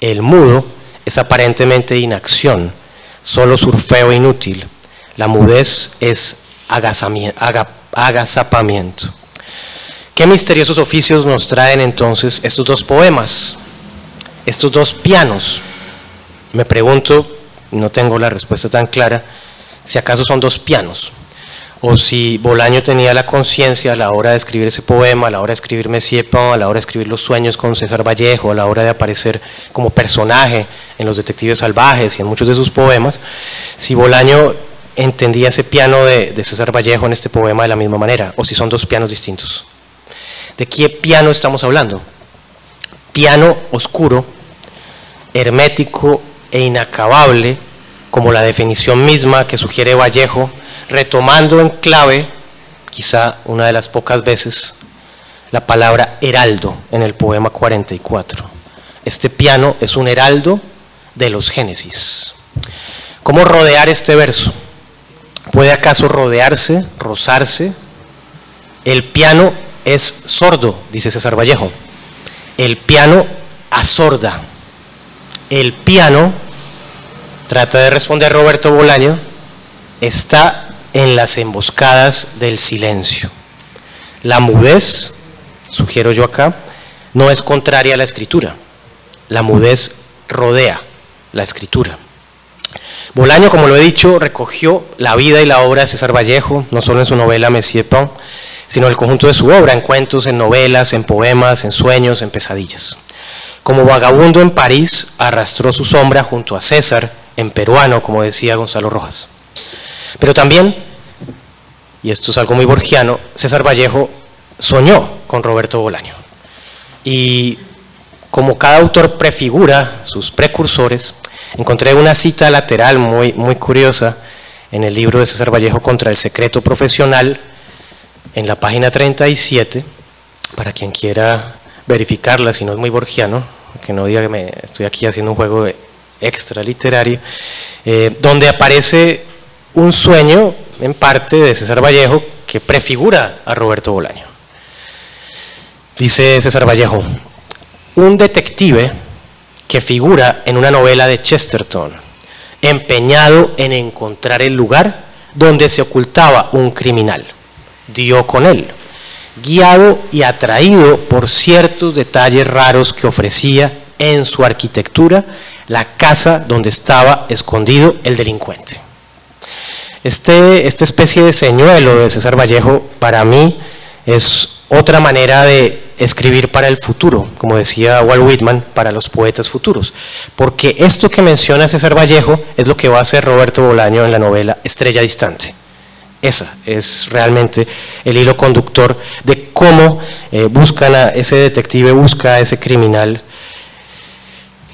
S3: El mudo es aparentemente inacción, solo surfeo inútil. La mudez es agazapamiento. ¿Qué misteriosos oficios nos traen entonces estos dos poemas? Estos dos pianos. Me pregunto, no tengo la respuesta tan clara, si acaso son dos pianos, o si Bolaño tenía la conciencia a la hora de escribir ese poema, a la hora de escribir Monsieur Pan, a la hora de escribir Los sueños con César Vallejo, a la hora de aparecer como personaje en Los detectives salvajes y en muchos de sus poemas, si Bolaño entendía ese piano de César Vallejo en este poema de la misma manera, o si son dos pianos distintos. ¿De qué piano estamos hablando? Piano oscuro, hermético e inacabable, como la definición misma que sugiere Vallejo, retomando en clave, quizá una de las pocas veces, la palabra heraldo en el poema 44. Este piano es un heraldo de los Génesis. ¿Cómo rodear este verso? ¿Puede acaso rodearse, rozarse? El piano es sordo, dice César Vallejo. El piano asorda. El piano, trata de responder Roberto Bolaño, está en las emboscadas del silencio. La mudez, sugiero yo acá, no es contraria a la escritura. La mudez rodea la escritura. Bolaño, como lo he dicho, recogió la vida y la obra de César Vallejo, no solo en su novela Monsieur Pan, sino el conjunto de su obra, en cuentos, en novelas, en poemas, en sueños, en pesadillas. Como vagabundo en París, arrastró su sombra junto a César, en peruano, como decía Gonzalo Rojas. Pero también, y esto es algo muy borgiano, César Vallejo soñó con Roberto Bolaño. Y como cada autor prefigura sus precursores, encontré una cita lateral muy curiosa en el libro de César Vallejo Contra el secreto profesional, en la página 37, para quien quiera verificarla, si no es muy borgiano, que no diga que me estoy aquí haciendo un juego extra literario, donde aparece un sueño en parte de César Vallejo que prefigura a Roberto Bolaño. Dice César Vallejo: un detective que figura en una novela de Chesterton, empeñado en encontrar el lugar donde se ocultaba un criminal, dio con él, guiado y atraído por ciertos detalles raros que ofrecía en su arquitectura la casa donde estaba escondido el delincuente. Esta especie de señuelo de César Vallejo, para mí, es otra manera de escribir para el futuro, como decía Walt Whitman, para los poetas futuros, porque esto que menciona César Vallejo es lo que va a hacer Roberto Bolaño en la novela Estrella Distante. Esa es realmente el hilo conductor de cómo ese detective busca a ese criminal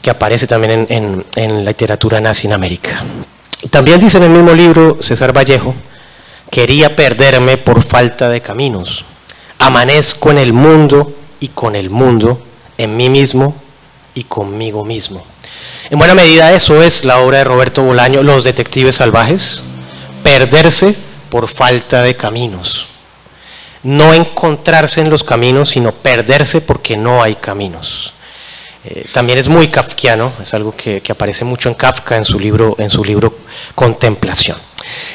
S3: que aparece también en la literatura nazi en América. Y también dice en el mismo libro César Vallejo: quería perderme por falta de caminos, amanezco en el mundo y con el mundo, en mí mismo y conmigo mismo. En buena medida eso es la obra de Roberto Bolaño, Los detectives salvajes, perderse por falta de caminos. No encontrarse en los caminos, sino perderse porque no hay caminos. También es muy kafkiano, es algo que aparece mucho en Kafka en su libro Contemplación.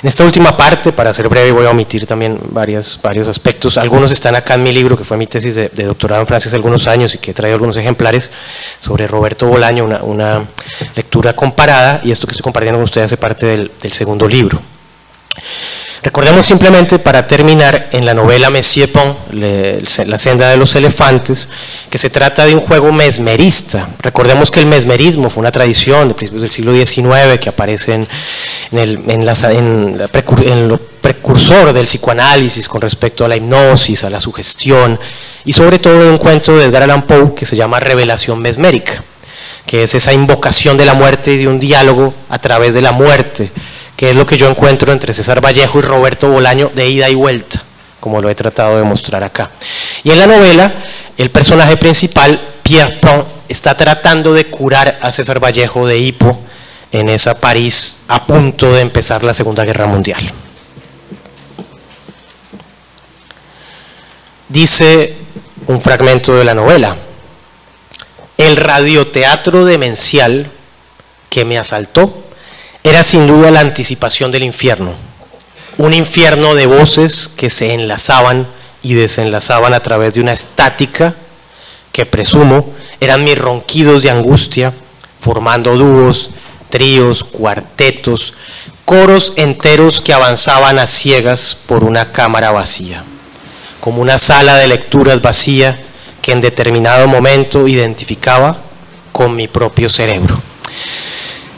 S3: En esta última parte, para ser breve, voy a omitir también varios aspectos. Algunos están acá en mi libro, que fue mi tesis de doctorado en Francia hace algunos años y que he traído algunos ejemplares sobre Roberto Bolaño, una lectura comparada, y esto que estoy compartiendo con ustedes hace parte del segundo libro. Recordemos simplemente, para terminar, en la novela Monsieur Pan, La senda de los elefantes, que se trata de un juego mesmerista. Recordemos que el mesmerismo fue una tradición de principios del siglo XIX que aparece en lo precursor del psicoanálisis con respecto a la hipnosis, a la sugestión, y sobre todo en un cuento de Edgar Allan Poe que se llama Revelación mesmérica, que es esa invocación de la muerte y de un diálogo a través de la muerte, que es lo que yo encuentro entre César Vallejo y Roberto Bolaño, de ida y vuelta, como lo he tratado de mostrar acá. Y en la novela, el personaje principal, Pierre Pan, está tratando de curar a César Vallejo de hipo en esa París a punto de empezar la Segunda Guerra Mundial. Dice un fragmento de la novela: el radioteatro demencial que me asaltó era sin duda la anticipación del infierno, un infierno de voces que se enlazaban y desenlazaban a través de una estática que presumo eran mis ronquidos de angustia, formando dúos, tríos, cuartetos, coros enteros que avanzaban a ciegas por una cámara vacía, como una sala de lecturas vacía que en determinado momento identificaba con mi propio cerebro.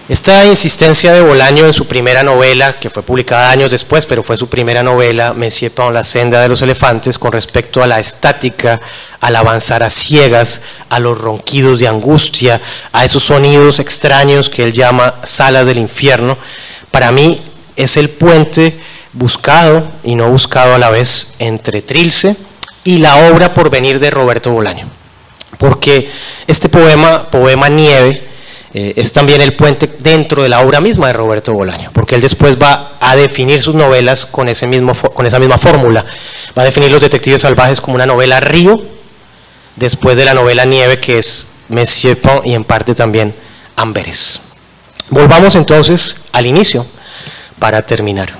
S3: Esta insistencia de Bolaño en su primera novela, que fue publicada años después, pero fue su primera novela, Monsieur Pan, La senda de los elefantes, con respecto a la estática, al avanzar a ciegas, a los ronquidos de angustia, a esos sonidos extraños que él llama salas del infierno, para mí es el puente buscado y no buscado a la vez entre Trilce y la obra por venir de Roberto Bolaño. Porque este poema Nieve, es también el puente dentro de la obra misma de Roberto Bolaño, porque él después va a definir sus novelas con esa misma fórmula. Va a definir Los Detectives Salvajes como una novela río, después de la novela Nieve, que es Monsieur Pont, y en parte también Amberes. Volvamos entonces al inicio para terminar.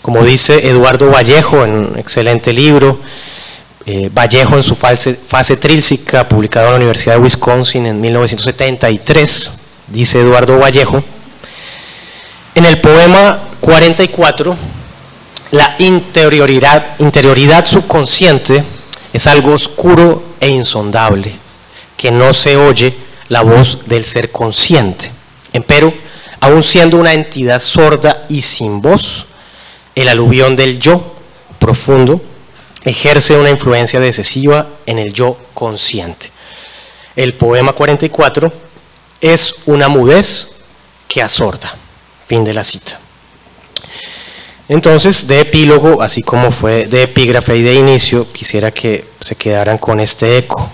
S3: Como dice Eduardo Vallejo en un excelente libro, Vallejo en su fase trílsica, publicado en la Universidad de Wisconsin en 1973, dice Eduardo Vallejo, en el poema 44, la interioridad subconsciente es algo oscuro e insondable, que no se oye la voz del ser consciente. Empero, aun siendo una entidad sorda y sin voz, el aluvión del yo profundo ejerce una influencia decisiva en el yo consciente. El poema 44 es una mudez que asorda. Fin de la cita. Entonces, de epílogo, así como fue de epígrafe y de inicio, quisiera que se quedaran con este eco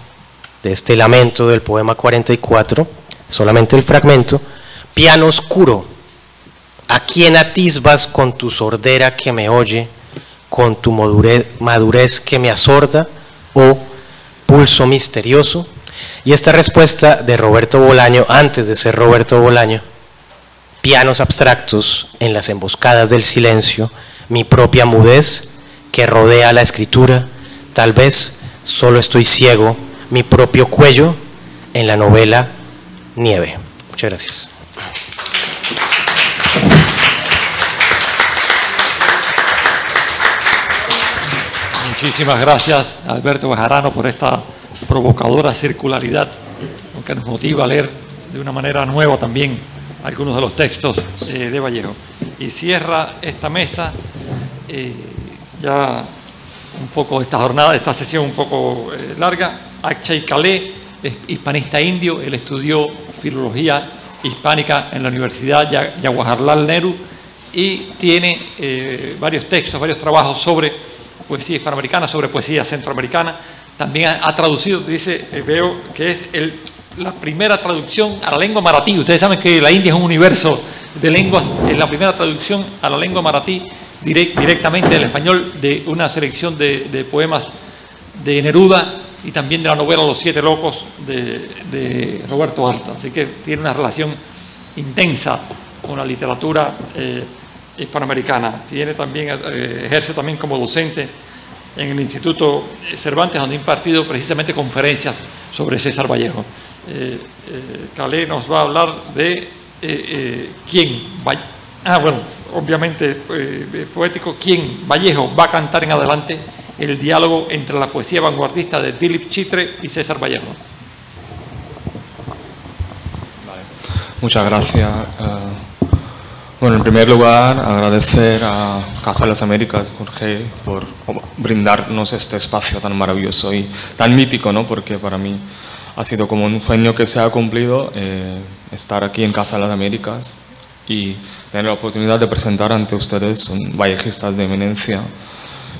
S3: de este lamento del poema 44, solamente el fragmento. Piano oscuro, ¿a quién atisbas con tu sordera que me oye, con tu madurez que me asorda, o pulso misterioso? Y esta respuesta de Roberto Bolaño, antes de ser Roberto Bolaño: pianos abstractos en las emboscadas del silencio, mi propia mudez que rodea la escritura, tal vez solo estoy ciego, mi propio cuello en la novela Nieve. Muchas gracias.
S1: Muchísimas gracias, Alberto Bejarano, por esta provocadora circularidad, que nos motiva a leer de una manera nueva también algunos de los textos de Vallejo. Y cierra esta mesa ya un poco esta jornada, esta sesión un poco larga, Akshay Kalle, es hispanista indio. Él estudió filología hispánica en la Universidad Jawaharlal Nehru y tiene varios textos, varios trabajos sobre poesía hispanoamericana, sobre poesía centroamericana. También ha traducido, dice, veo que es la primera traducción a la lengua maratí. Ustedes saben que la India es un universo de lenguas. Es la primera traducción a la lengua maratí directamente del español de una selección de poemas de Neruda y también de la novela Los Siete Locos de Roberto Alta. Así que tiene una relación intensa con la literatura hispanoamericana. Ejerce también como docente en el Instituto Cervantes, donde ha impartido precisamente conferencias sobre César Vallejo. Kalle nos va a hablar de quién, obviamente poético, quién Vallejo va a cantar en adelante el diálogo entre la poesía vanguardista de Dilip Chitre y César Vallejo.
S4: Vale. Muchas gracias. Bueno, en primer lugar, agradecer a Casa de las Américas, Jorge, por brindarnos este espacio tan maravilloso y tan mítico, ¿no? Porque para mí ha sido como un sueño que se ha cumplido, estar aquí en Casa de las Américas y tener la oportunidad de presentar ante ustedes un vallejistas de eminencia.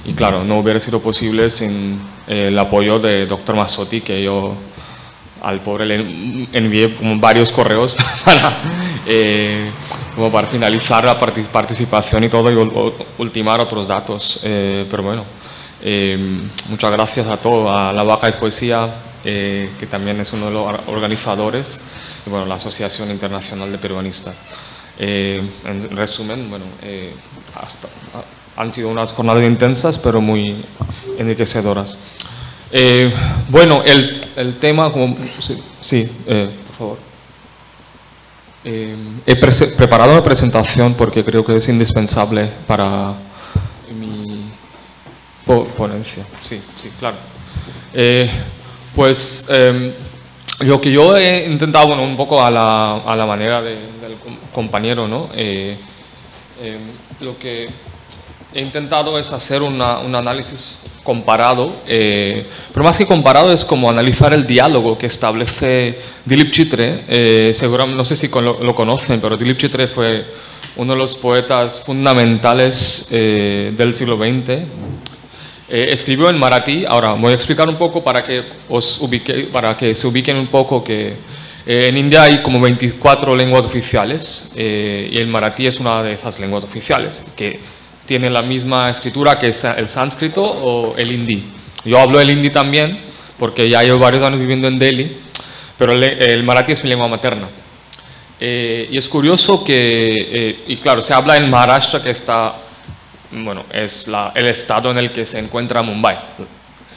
S4: Y claro, no hubiera sido posible sin el apoyo de Dr. Mazzotti, que yo al pobre le envié varios correos como para finalizar la participación y todo, y ultimar otros datos. Pero bueno, muchas gracias a todos, a la Vaca es Poesía, que también es uno de los organizadores, y bueno, la Asociación Internacional de Peruanistas. En resumen, bueno, han sido unas jornadas intensas, pero muy enriquecedoras. Bueno, el tema, como, sí, por favor. He preparado una presentación porque creo que es indispensable para mi ponencia. Sí, claro. Lo que yo he intentado, bueno, un poco a la manera del compañero, ¿no? Lo que he intentado es hacer un análisis comparado, pero más que comparado es como analizar el diálogo que establece Dilip Chitre. Seguramente, no sé si lo conocen, pero Dilip Chitre fue uno de los poetas fundamentales del siglo XX. Escribió en maratí. Ahora voy a explicar un poco para que se ubiquen un poco que En India hay como 24 lenguas oficiales y el maratí es una de esas lenguas oficiales que tiene la misma escritura que el sánscrito o el hindi. Yo hablo el hindi también porque ya llevo varios años viviendo en Delhi, pero el maratí es mi lengua materna. Y es curioso que, y claro, se habla en Maharashtra, que está, bueno, es el estado en el que se encuentra Mumbai.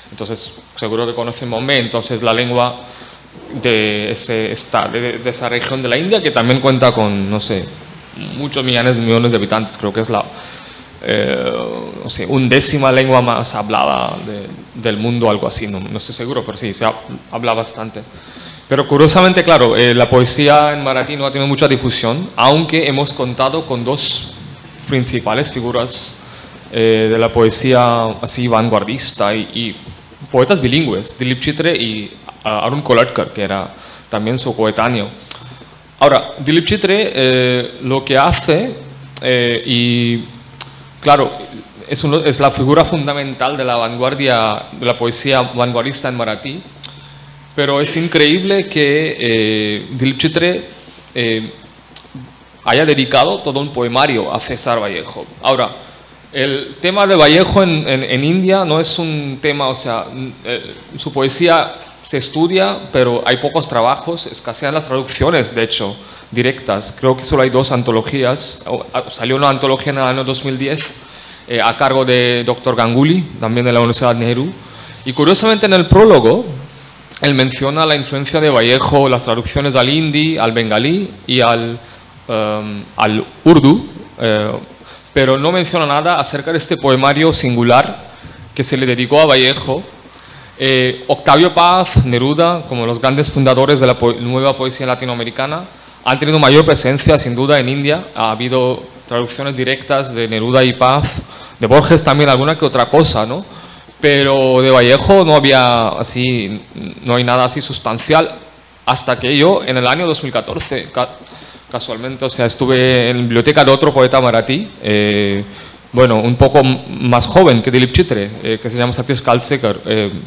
S4: Entonces, seguro que conocen Bombay, entonces la lengua de esa región de la India, que también cuenta con, no sé, muchos millones de habitantes, creo que es la, no sé, 1/10 lengua más hablada del mundo, algo así, no estoy seguro, pero sí, se habla bastante. Pero curiosamente, claro, la poesía en maratí no ha tenido mucha difusión, aunque hemos contado con dos principales figuras de la poesía así vanguardista y poetas bilingües, Dilip Chitre y Arun Kolhatkar, que era también su coetáneo. Ahora, Dilip Chitre lo que hace, y claro, es la figura fundamental de la vanguardia, de la poesía vanguardista en maratí, pero es increíble que Dilip Chitre haya dedicado todo un poemario a César Vallejo. Ahora, el tema de Vallejo en India no es un tema, o sea, su poesía se estudia, pero hay pocos trabajos, escasean las traducciones, de hecho, directas. Creo que solo hay 2 antologías. Salió una antología en el año 2010 a cargo de Dr. Ganguly, también de la Universidad Nehru. Y curiosamente en el prólogo, él menciona la influencia de Vallejo, las traducciones al hindi, al bengalí y al urdu, pero no menciona nada acerca de este poemario singular que se le dedicó a Vallejo. Octavio Paz, Neruda, como los grandes fundadores de la nueva poesía latinoamericana, han tenido mayor presencia sin duda en India. Ha habido traducciones directas de Neruda y Paz, de Borges también alguna que otra cosa, ¿no? Pero de Vallejo no había así, no hay nada así sustancial, hasta que yo en el año 2014, casualmente, o sea, estuve en la biblioteca de otro poeta maratí, bueno, un poco más joven que Dilip Chitre, que se llama Satish Kalsekar,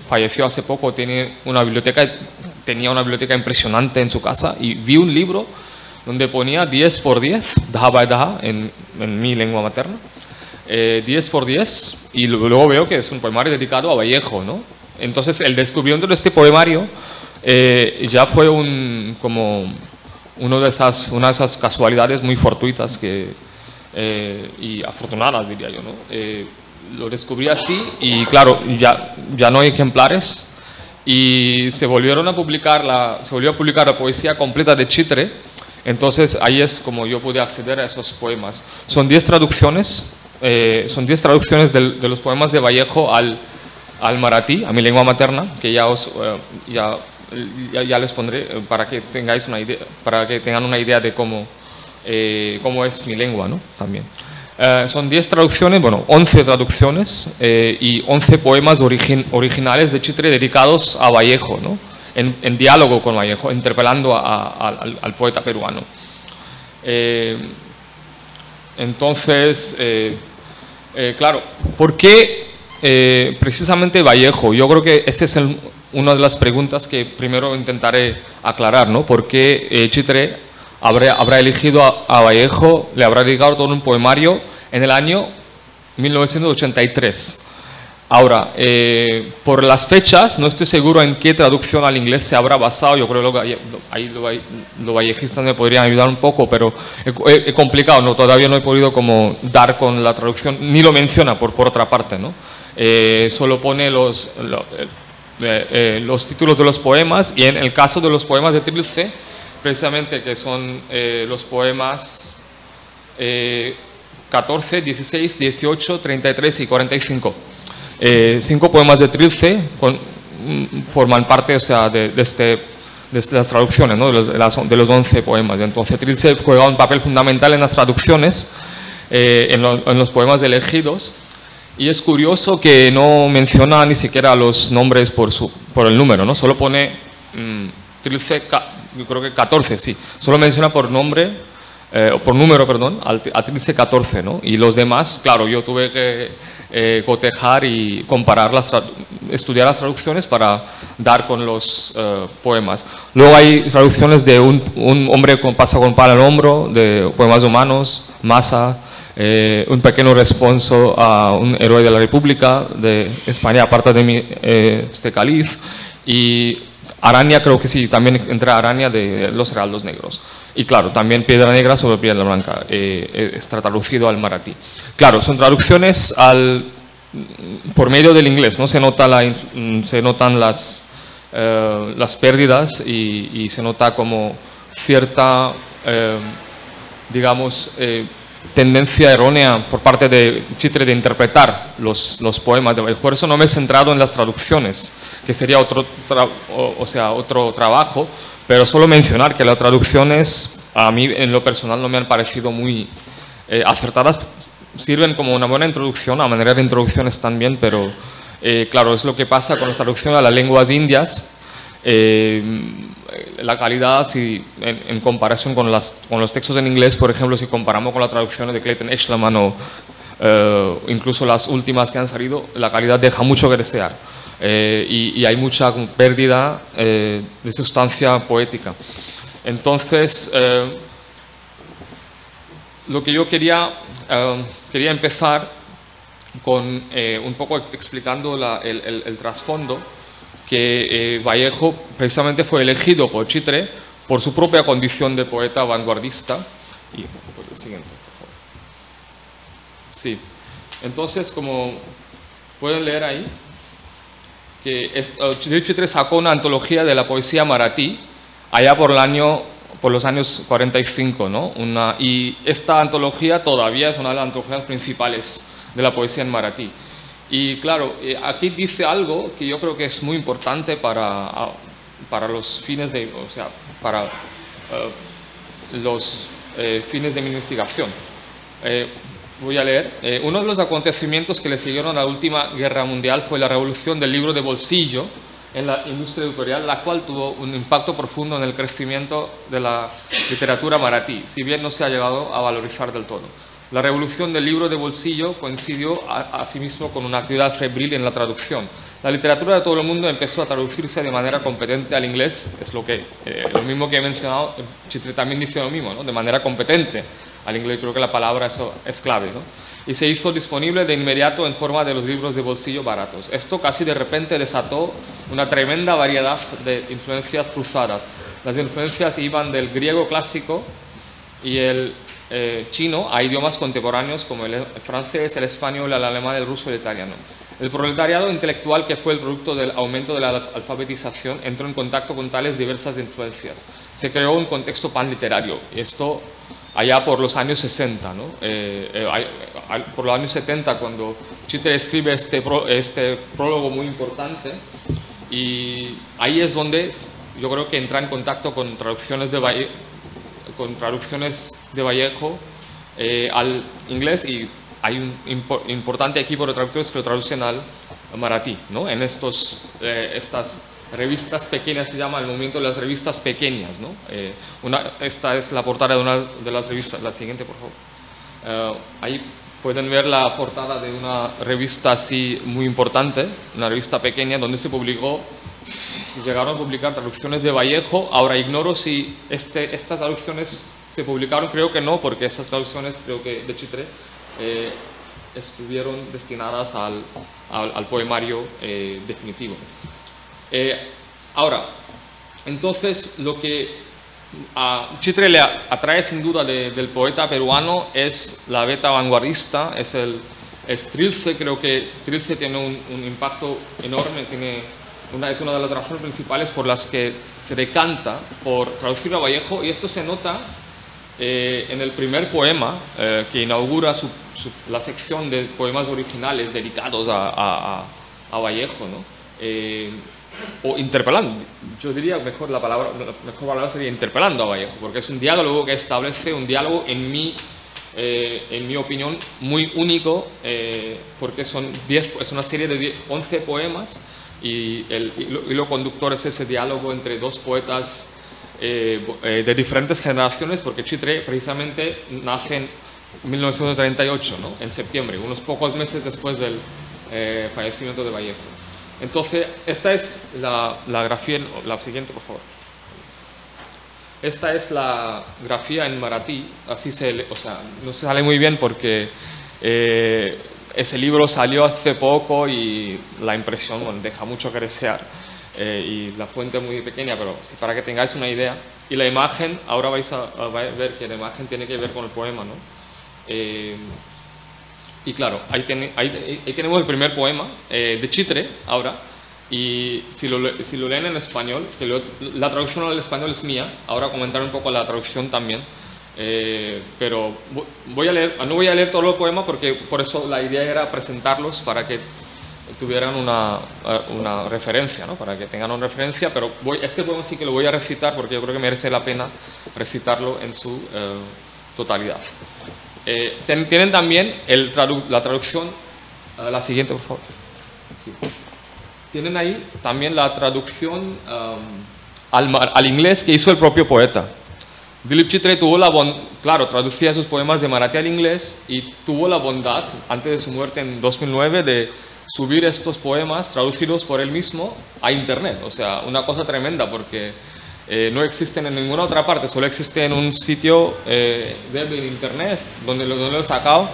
S4: falleció hace poco, tenía una biblioteca impresionante en su casa, y vi un libro donde ponía 10 por 10, Daha by Daha, en mi lengua materna, 10 por 10, y luego veo que es un poemario dedicado a Vallejo, ¿no? Entonces, el descubrimiento de este poemario ya fue una de esas casualidades muy fortuitas y afortunadas, diría yo, ¿no? Lo descubrí así y, claro, ya no hay ejemplares y se volvió a publicar la poesía completa de Chitre. Entonces, ahí es como yo pude acceder a esos poemas. Son 10 traducciones. De los poemas de Vallejo al maratí, a mi lengua materna, que ya les pondré para que tengáis una idea, para que tengan una idea de cómo es mi lengua, ¿no? También. Son 10 traducciones, bueno, 11 traducciones y 11 poemas originales de Chitre dedicados a Vallejo, ¿no? En diálogo con Vallejo, interpelando al poeta peruano. Entonces, claro, ¿por qué precisamente Vallejo? Yo creo que esa es una de las preguntas que primero intentaré aclarar, ¿no? ¿Por qué Chitre habrá elegido a Vallejo, le habrá dedicado todo un poemario en el año 1983? Ahora, por las fechas, no estoy seguro en qué traducción al inglés se habrá basado. Yo creo que ahí los vallejistas me podrían ayudar un poco, pero es complicado, ¿no? Todavía no he podido como dar con la traducción, ni lo menciona por otra parte, ¿no? Solo pone los títulos de los poemas, y en el caso de los poemas de Triple C, precisamente que son los poemas 14, 16, 18, 33 y 45. 5 poemas de Trilce forman parte, o sea, de las traducciones, ¿no? de los 11 poemas. Entonces Trilce juega un papel fundamental en las traducciones, en los poemas elegidos, y es curioso que no menciona ni siquiera los nombres por el número, ¿no? Solo pone Trilce, yo creo que 14, sí, solo menciona por nombre por número, perdón, a Trilce 14, ¿no? Y los demás, claro, yo tuve que cotejar y comparar, estudiar las traducciones para dar con los poemas. Luego hay traducciones de un hombre pasa con pala al hombro, de poemas humanos, Massa, un pequeño responso a un héroe de la República de España, aparte de mí, este Caliz, y Araña, creo que sí, también entra Araña de los heraldos negros. Y claro, también Piedra Negra sobre Piedra Blanca, está traducido al maratí. Claro, son traducciones por medio del inglés, ¿no? Se notan las pérdidas y se nota como cierta, digamos, tendencia errónea por parte de Chitre de interpretar los poemas. Por eso no me he centrado en las traducciones, que sería otro trabajo, pero solo mencionar que las traducciones a mí en lo personal no me han parecido muy acertadas. Sirven como una buena introducción, a manera de introducción están bien, pero claro, es lo que pasa con la traducción a las lenguas indias. La calidad, en comparación con los textos en inglés, por ejemplo, si comparamos con las traducciones de Clayton Eshleman o incluso las últimas que han salido, la calidad deja mucho que desear. Y hay mucha pérdida de sustancia poética. Entonces, lo que yo quería empezar con un poco explicando el trasfondo, que Vallejo precisamente fue elegido por Chitre por su propia condición de poeta vanguardista. Y el siguiente, por favor. Sí. Entonces, como pueden leer ahí, que Chitre sacó una antología de la poesía maratí allá por los años 45, ¿no? Y esta antología todavía es una de las antologías principales de la poesía en maratí. Y claro, aquí dice algo que yo creo que es muy importante para los fines de, los fines de mi investigación. Voy a leer. Uno de los acontecimientos que le siguieron a la última guerra mundial fue la revolución del libro de bolsillo en la industria editorial, la cual tuvo un impacto profundo en el crecimiento de la literatura maratí, si bien no se ha llegado a valorizar del todo. La revolución del libro de bolsillo coincidió asimismo con una actividad febril en la traducción. La literatura de todo el mundo empezó a traducirse de manera competente al inglés, es lo mismo que he mencionado, Chitre también dice lo mismo, ¿no? De manera competente al inglés, creo que la palabra eso es clave, ¿no? Y se hizo disponible de inmediato en forma de los libros de bolsillo baratos. Esto casi de repente desató una tremenda variedad de influencias cruzadas. Las influencias iban del griego clásico y el chino a idiomas contemporáneos como el francés, el español, el alemán, el ruso y el italiano. El proletariado intelectual, que fue el producto del aumento de la alfabetización, entró en contacto con tales diversas influencias. Se creó un contexto panliterario, y esto allá por los años 60, ¿no? Por los años 70, cuando Chitre escribe este prólogo muy importante, y ahí es donde yo creo que entra en contacto con traducciones de Vallejo al inglés, y hay un importante equipo de traductores que lo traducen al maratí, ¿no? En estas revistas pequeñas, se llama el movimiento de las revistas pequeñas, ¿no? Esta es la portada de una de las revistas, la siguiente por favor. Ahí pueden ver la portada de una revista así muy importante, una revista pequeña donde se publicó, si llegaron a publicar traducciones de Vallejo. Ahora ignoro si estas traducciones se publicaron, creo que no, porque esas traducciones, creo que de Chitre, estuvieron destinadas al poemario definitivo. Ahora, entonces lo que a Chitre le atrae sin duda del poeta peruano es la beta vanguardista, es Trilce. Creo que Trilce tiene un impacto enorme, es una de las razones principales por las que se decanta por traducir a Vallejo, y esto se nota en el primer poema que inaugura la sección de poemas originales dedicados a Vallejo, ¿no? O interpelando, yo diría mejor la mejor palabra sería interpelando a Vallejo, porque es un diálogo que establece un diálogo, en mi opinión, muy único, porque es una serie de 11 poemas, y el hilo conductor es ese diálogo entre dos poetas de diferentes generaciones, porque Chitre precisamente nace en 1938, ¿no? En septiembre, unos pocos meses después del fallecimiento de Vallejo. Entonces, esta es la grafía, la siguiente, por favor. Esta es la grafía en maratí, así o sea, no se sale muy bien porque ese libro salió hace poco y la impresión, bueno, deja mucho que desear y la fuente es muy pequeña, pero sí, para que tengáis una idea. Y la imagen, ahora vais a ver que la imagen tiene que ver con el poema, ¿no? Y claro, ahí tenemos el primer poema de Chitre, ahora. Y si lo leen en español, que la traducción al español es mía, ahora comentaré un poco la traducción también, pero no voy a leer todo el poema porque por eso la idea era presentarlos para que tuvieran una referencia, ¿no? Para que tengan una referencia, pero este poema sí que lo voy a recitar porque yo creo que merece la pena recitarlo en su totalidad. Tienen también la traducción, la siguiente por favor. Sí. Tienen ahí también la traducción al inglés que hizo el propio poeta. Dilip Chitre tuvo claro, traducía sus poemas de maratí al inglés y tuvo la bondad, antes de su muerte en 2009, de subir estos poemas, traducidos por él mismo, a internet. O sea, una cosa tremenda porque no existen en ninguna otra parte, solo existe en un sitio web en internet donde lo he sacado.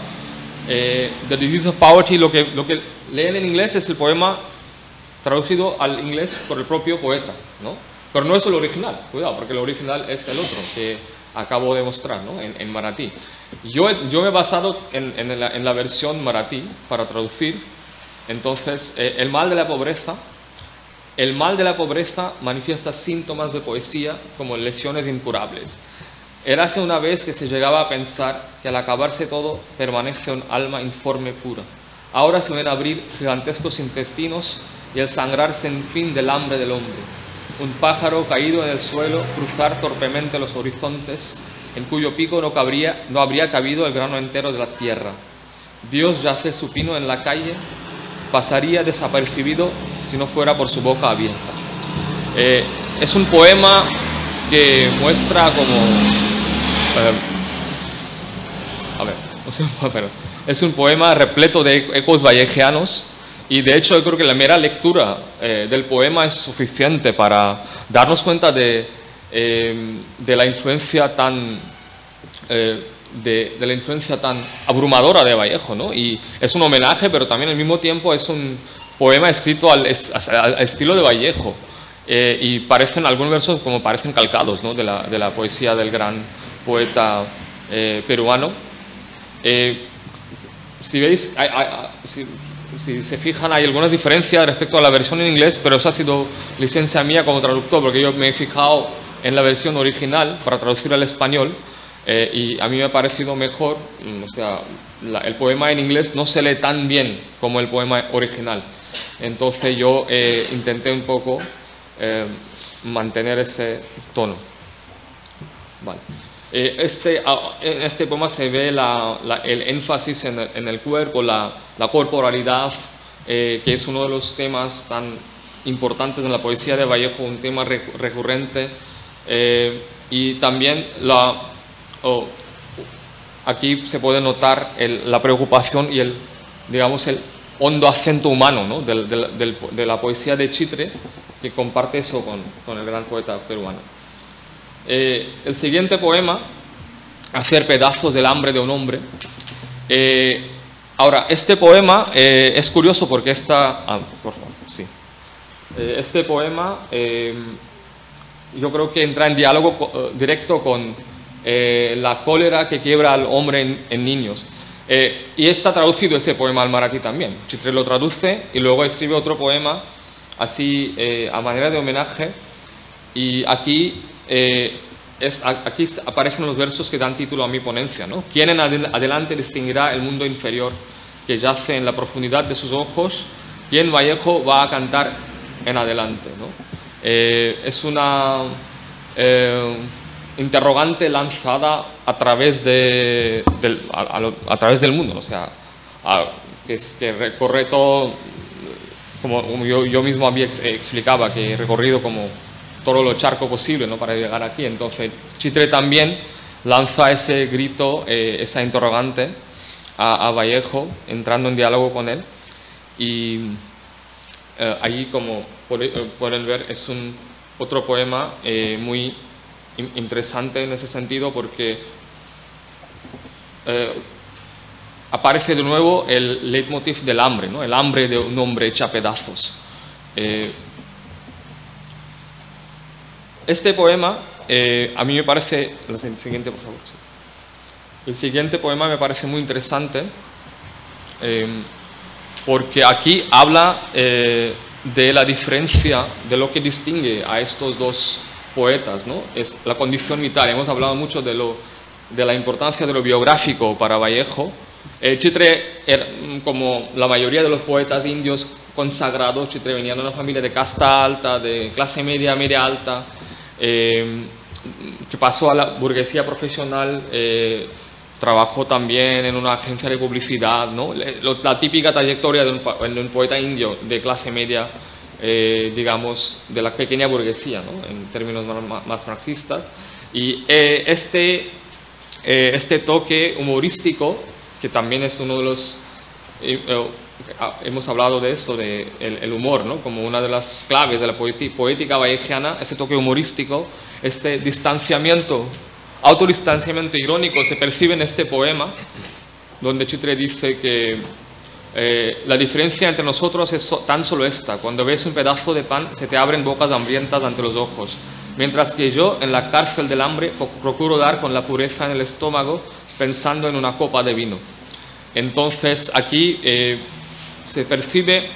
S4: The Disease of Poverty, lo que leen en inglés es el poema traducido al inglés por el propio poeta, ¿no? Pero no es el original, cuidado, porque el original es el otro que acabo de mostrar, ¿no? En maratí. Yo me he basado en la versión maratí para traducir. Entonces, el mal de la pobreza manifiesta síntomas de poesía como lesiones incurables. Érase una vez que se llegaba a pensar que al acabarse todo permanece un alma informe pura. Ahora se ven abrir gigantescos intestinos y el sangrar sin fin del hambre del hombre. Un pájaro caído en el suelo cruzar torpemente los horizontes, en cuyo pico no habría cabido el grano entero de la tierra. Dios yace supino en la calle, pasaría desapercibido si no fuera por su boca abierta. Es un poema que muestra como... es un poema repleto de ecos vallejianos. Y de hecho yo creo que la mera lectura del poema es suficiente para darnos cuenta de la influencia tan de la influencia tan abrumadora de Vallejo, ¿no? Y es un homenaje, pero también al mismo tiempo es un poema escrito al estilo de Vallejo. Y parecen algunos versos como parecen calcados, ¿no? de la poesía del gran poeta peruano. Si veis, si se fijan, hay algunas diferencias respecto a la versión en inglés, pero eso ha sido licencia mía como traductor, porque yo me he fijado en la versión original para traducir al español y a mí me ha parecido mejor. O sea, el poema en inglés no se lee tan bien como el poema original. Entonces yo intenté un poco mantener ese tono. Vale. En este poema se ve el énfasis en el cuerpo, la corporalidad, que es uno de los temas tan importantes en la poesía de Vallejo, un tema recurrente. Y también aquí se puede notar la preocupación y el hondo acento humano, ¿no? de la poesía de Chitre, que comparte eso con el gran poeta peruano. El siguiente poema, Hacer pedazos del hambre de un hombre. Ahora, este poema es curioso porque por favor, sí. Este poema yo creo que entra en diálogo directo con la cólera que quiebra al hombre en niños. Y está traducido ese poema al maratí también. Chitre lo traduce y luego escribe otro poema así a manera de homenaje. Y aquí aparecen los versos que dan título a mi ponencia, ¿no? ¿Quién en adelante distinguirá el mundo inferior que yace en la profundidad de sus ojos? ¿Quién Vallejo va a cantar en adelante, ¿no? Es una interrogante lanzada a través del mundo, o sea, que recorre todo, como yo mismo explicaba, que he recorrido como todo lo charco posible, ¿no?, para llegar aquí. Entonces Chitre también lanza ese grito, esa interrogante a Vallejo, entrando en diálogo con él. Y allí, como pueden ver, es otro poema muy interesante en ese sentido, porque aparece de nuevo el leitmotiv del hambre, ¿no?, el hambre de un hombre hecho a pedazos. Este poema, a mí me parece, el siguiente por favor, sí. El siguiente poema me parece muy interesante, porque aquí habla de la diferencia, de lo que distingue a estos dos poetas, ¿no? Es la condición vital. Hemos hablado mucho de la importancia de lo biográfico para Vallejo. Chitre, como la mayoría de los poetas indios consagrados, Chitre venía de una familia de casta alta, de clase media, media alta, que pasó a la burguesía profesional, trabajó también en una agencia de publicidad, ¿no? La típica trayectoria de un poeta indio de clase media, digamos, de la pequeña burguesía, ¿no?, en términos más marxistas. Y este toque humorístico, que también es uno de los... hemos hablado de eso, de el humor, ¿no?, como una de las claves de la poética vallejiana, ese toque humorístico, este distanciamiento, autodistanciamiento irónico se percibe en este poema, donde Chitre dice que la diferencia entre nosotros es tan solo esta: cuando ves un pedazo de pan se te abren bocas hambrientas ante los ojos, mientras que yo en la cárcel del hambre procuro dar con la pureza en el estómago pensando en una copa de vino. Entonces aquí se percibe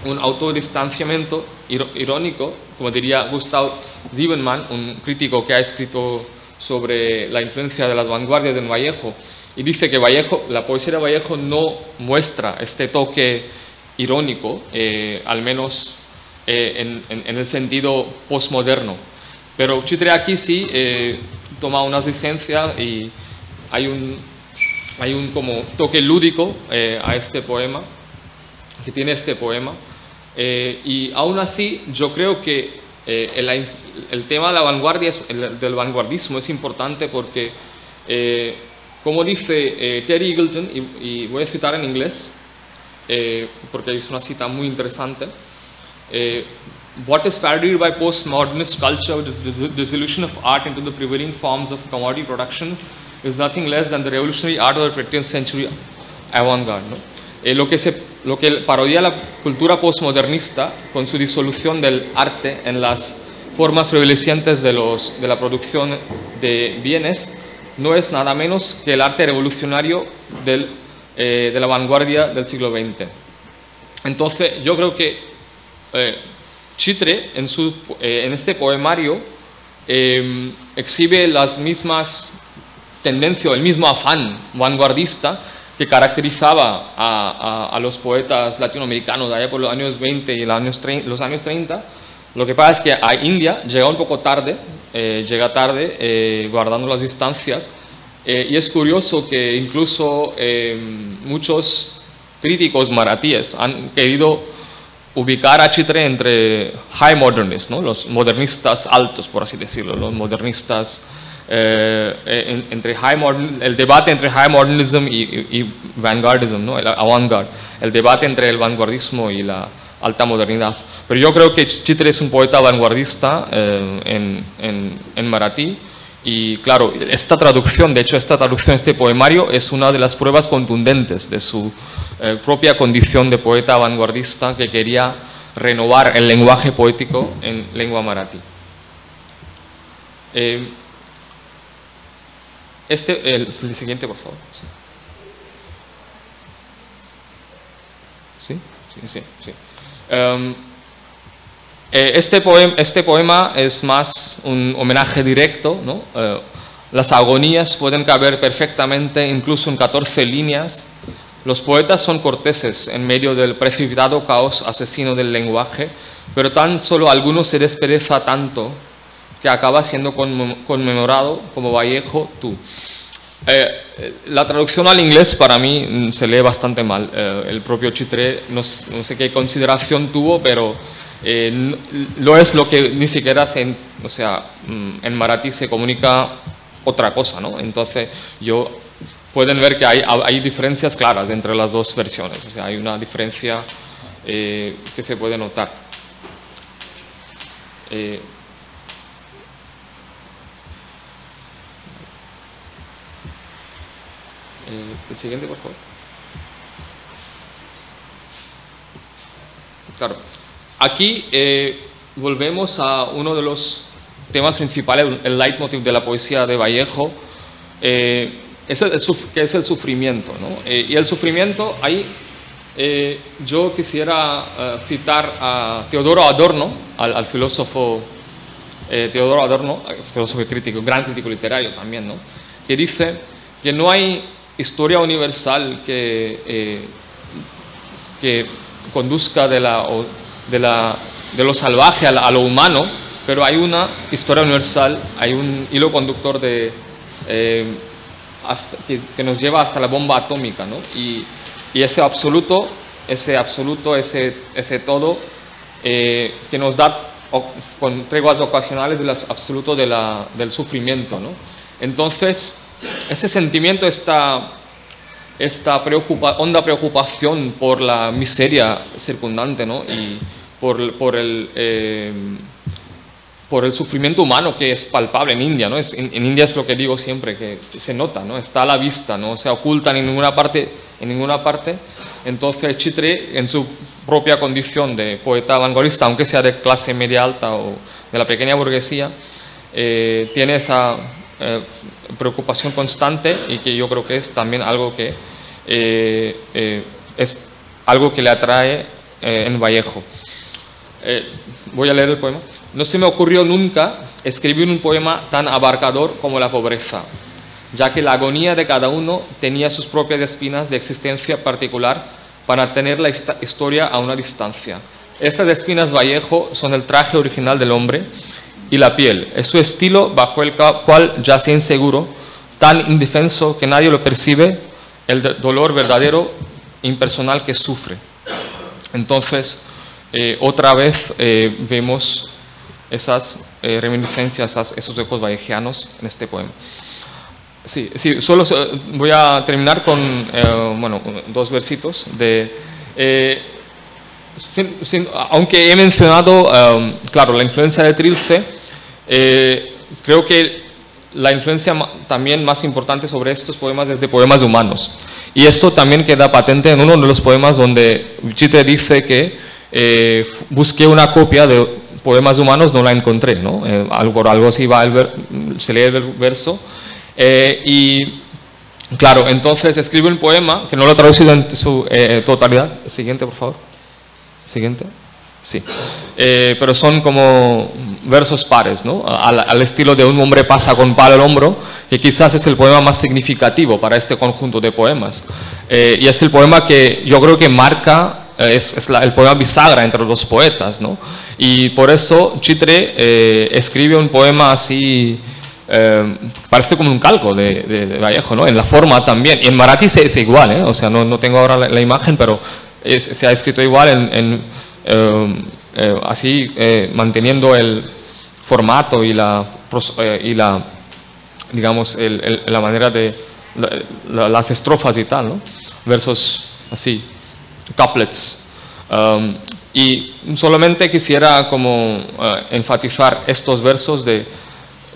S4: un autodistanciamiento irónico, como diría Gustav Siebenmann, un crítico que ha escrito sobre la influencia de las vanguardias en Vallejo, y dice que la poesía de Vallejo no muestra este toque irónico, al menos en el sentido postmoderno. Pero Chitre aquí sí toma unas licencias y hay un como toque lúdico a este poema, que tiene este poema, y aún así yo creo que el tema de la vanguardia, del vanguardismo, es importante porque, como dice Terry Eagleton, y voy a citar en inglés, porque es una cita muy interesante, what is parodied by postmodernist culture is the dissolution of art into the prevailing forms of commodity production is nothing less than the revolutionary art of the 20th century avant-garde, ¿no? Lo que parodia la cultura postmodernista con su disolución del arte en las formas prevalecientes de la producción de bienes no es nada menos que el arte revolucionario de la vanguardia del siglo XX. Entonces yo creo que Chitre en este poemario exhibe las mismas tendencias, el mismo afán vanguardista que caracterizaba a los poetas latinoamericanos allá por los años 20 y los años 30. Lo que pasa es que a India llega un poco tarde, guardando las distancias, y es curioso que incluso muchos críticos maratíes han querido ubicar a Chitre entre high modernists, ¿no?, los modernistas altos, por así decirlo, los modernistas el debate entre high modernism y vanguardism, ¿no?, el avant-garde, el debate entre el vanguardismo y la alta modernidad. Pero yo creo que Chitre es un poeta vanguardista en maratí, y claro, esta traducción, este poemario es una de las pruebas contundentes de su propia condición de poeta vanguardista que quería renovar el lenguaje poético en lengua maratí. El siguiente, por favor. ¿Sí? Sí. Este poema es más un homenaje directo, ¿no? Las agonías pueden caber perfectamente incluso en 14 líneas. Los poetas son corteses en medio del precipitado caos asesino del lenguaje, pero tan solo alguno se despereza tanto que acaba siendo conmemorado como Vallejo tú. La traducción al inglés para mí se lee bastante mal. El propio Chitre no sé qué consideración tuvo, pero no es lo que ni siquiera o sea, en maratí se comunica otra cosa, ¿no? Entonces, pueden ver que hay diferencias claras entre las dos versiones, o sea, hay una diferencia que se puede notar. El siguiente, por favor. Claro. Aquí volvemos a uno de los temas principales, el leitmotiv de la poesía de Vallejo, que es el sufrimiento, ¿no? Y el sufrimiento, ahí yo quisiera citar a Teodoro Adorno, al filósofo Teodoro Adorno, filósofo y crítico, gran crítico literario también, ¿no? Que dice que no hay historia universal que conduzca de lo salvaje a lo humano, pero hay una historia universal, hay un hilo conductor que nos lleva hasta la bomba atómica, ¿no? Y ese absoluto, ese todo, que nos da con treguas ocasionales del absoluto del sufrimiento, ¿no? Entonces, ese sentimiento, esta honda preocupación por la miseria circundante, ¿no? Y por el sufrimiento humano que es palpable en India, ¿no? En India es lo que digo siempre, que se nota, ¿no? Está a la vista, no se oculta en ninguna parte. Entonces Chitre, en su propia condición de poeta vanguardista, aunque sea de clase media alta o de la pequeña burguesía, tiene esa preocupación constante, y que yo creo que es también algo que le atrae en Vallejo. Voy a leer el poema. No se me ocurrió nunca escribir un poema tan abarcador como la pobreza, ya que la agonía de cada uno tenía sus propias espinas de existencia particular para tener la historia a una distancia. Estas espinas Vallejo son el traje original del hombre, y la piel es su estilo bajo el cual yace inseguro, tan indefenso que nadie lo percibe, el dolor verdadero, impersonal que sufre. Entonces, otra vez vemos esas reminiscencias, esos ecos vallejianos en este poema. Sí, solo voy a terminar con dos versitos aunque he mencionado, claro, la influencia de Trilce, creo que la influencia también más importante sobre estos poemas es de poemas humanos. Y esto también queda patente en uno de los poemas donde Chitre dice que busqué una copia de poemas humanos, no la encontré, ¿no? Por algo se lee el verso. Y claro, entonces escribe un poema, que no lo he traducido en su totalidad. Siguiente, por favor. Siguiente. Sí. Pero son como versos pares, ¿no? Al estilo de Un hombre pasa con palo al hombro, que quizás es el poema más significativo para este conjunto de poemas. Y es el poema que yo creo que marca, el poema bisagra entre los dos poetas, ¿no? Y por eso Chitre escribe un poema así, parece como un calco de Vallejo, ¿no? En la forma también. Y en maratí es igual, ¿eh? O sea, no tengo ahora la imagen, pero se ha escrito igual así, manteniendo el formato y la digamos, la manera de las estrofas y tal, ¿no? Versos así, couplets. Y solamente quisiera como enfatizar estos versos de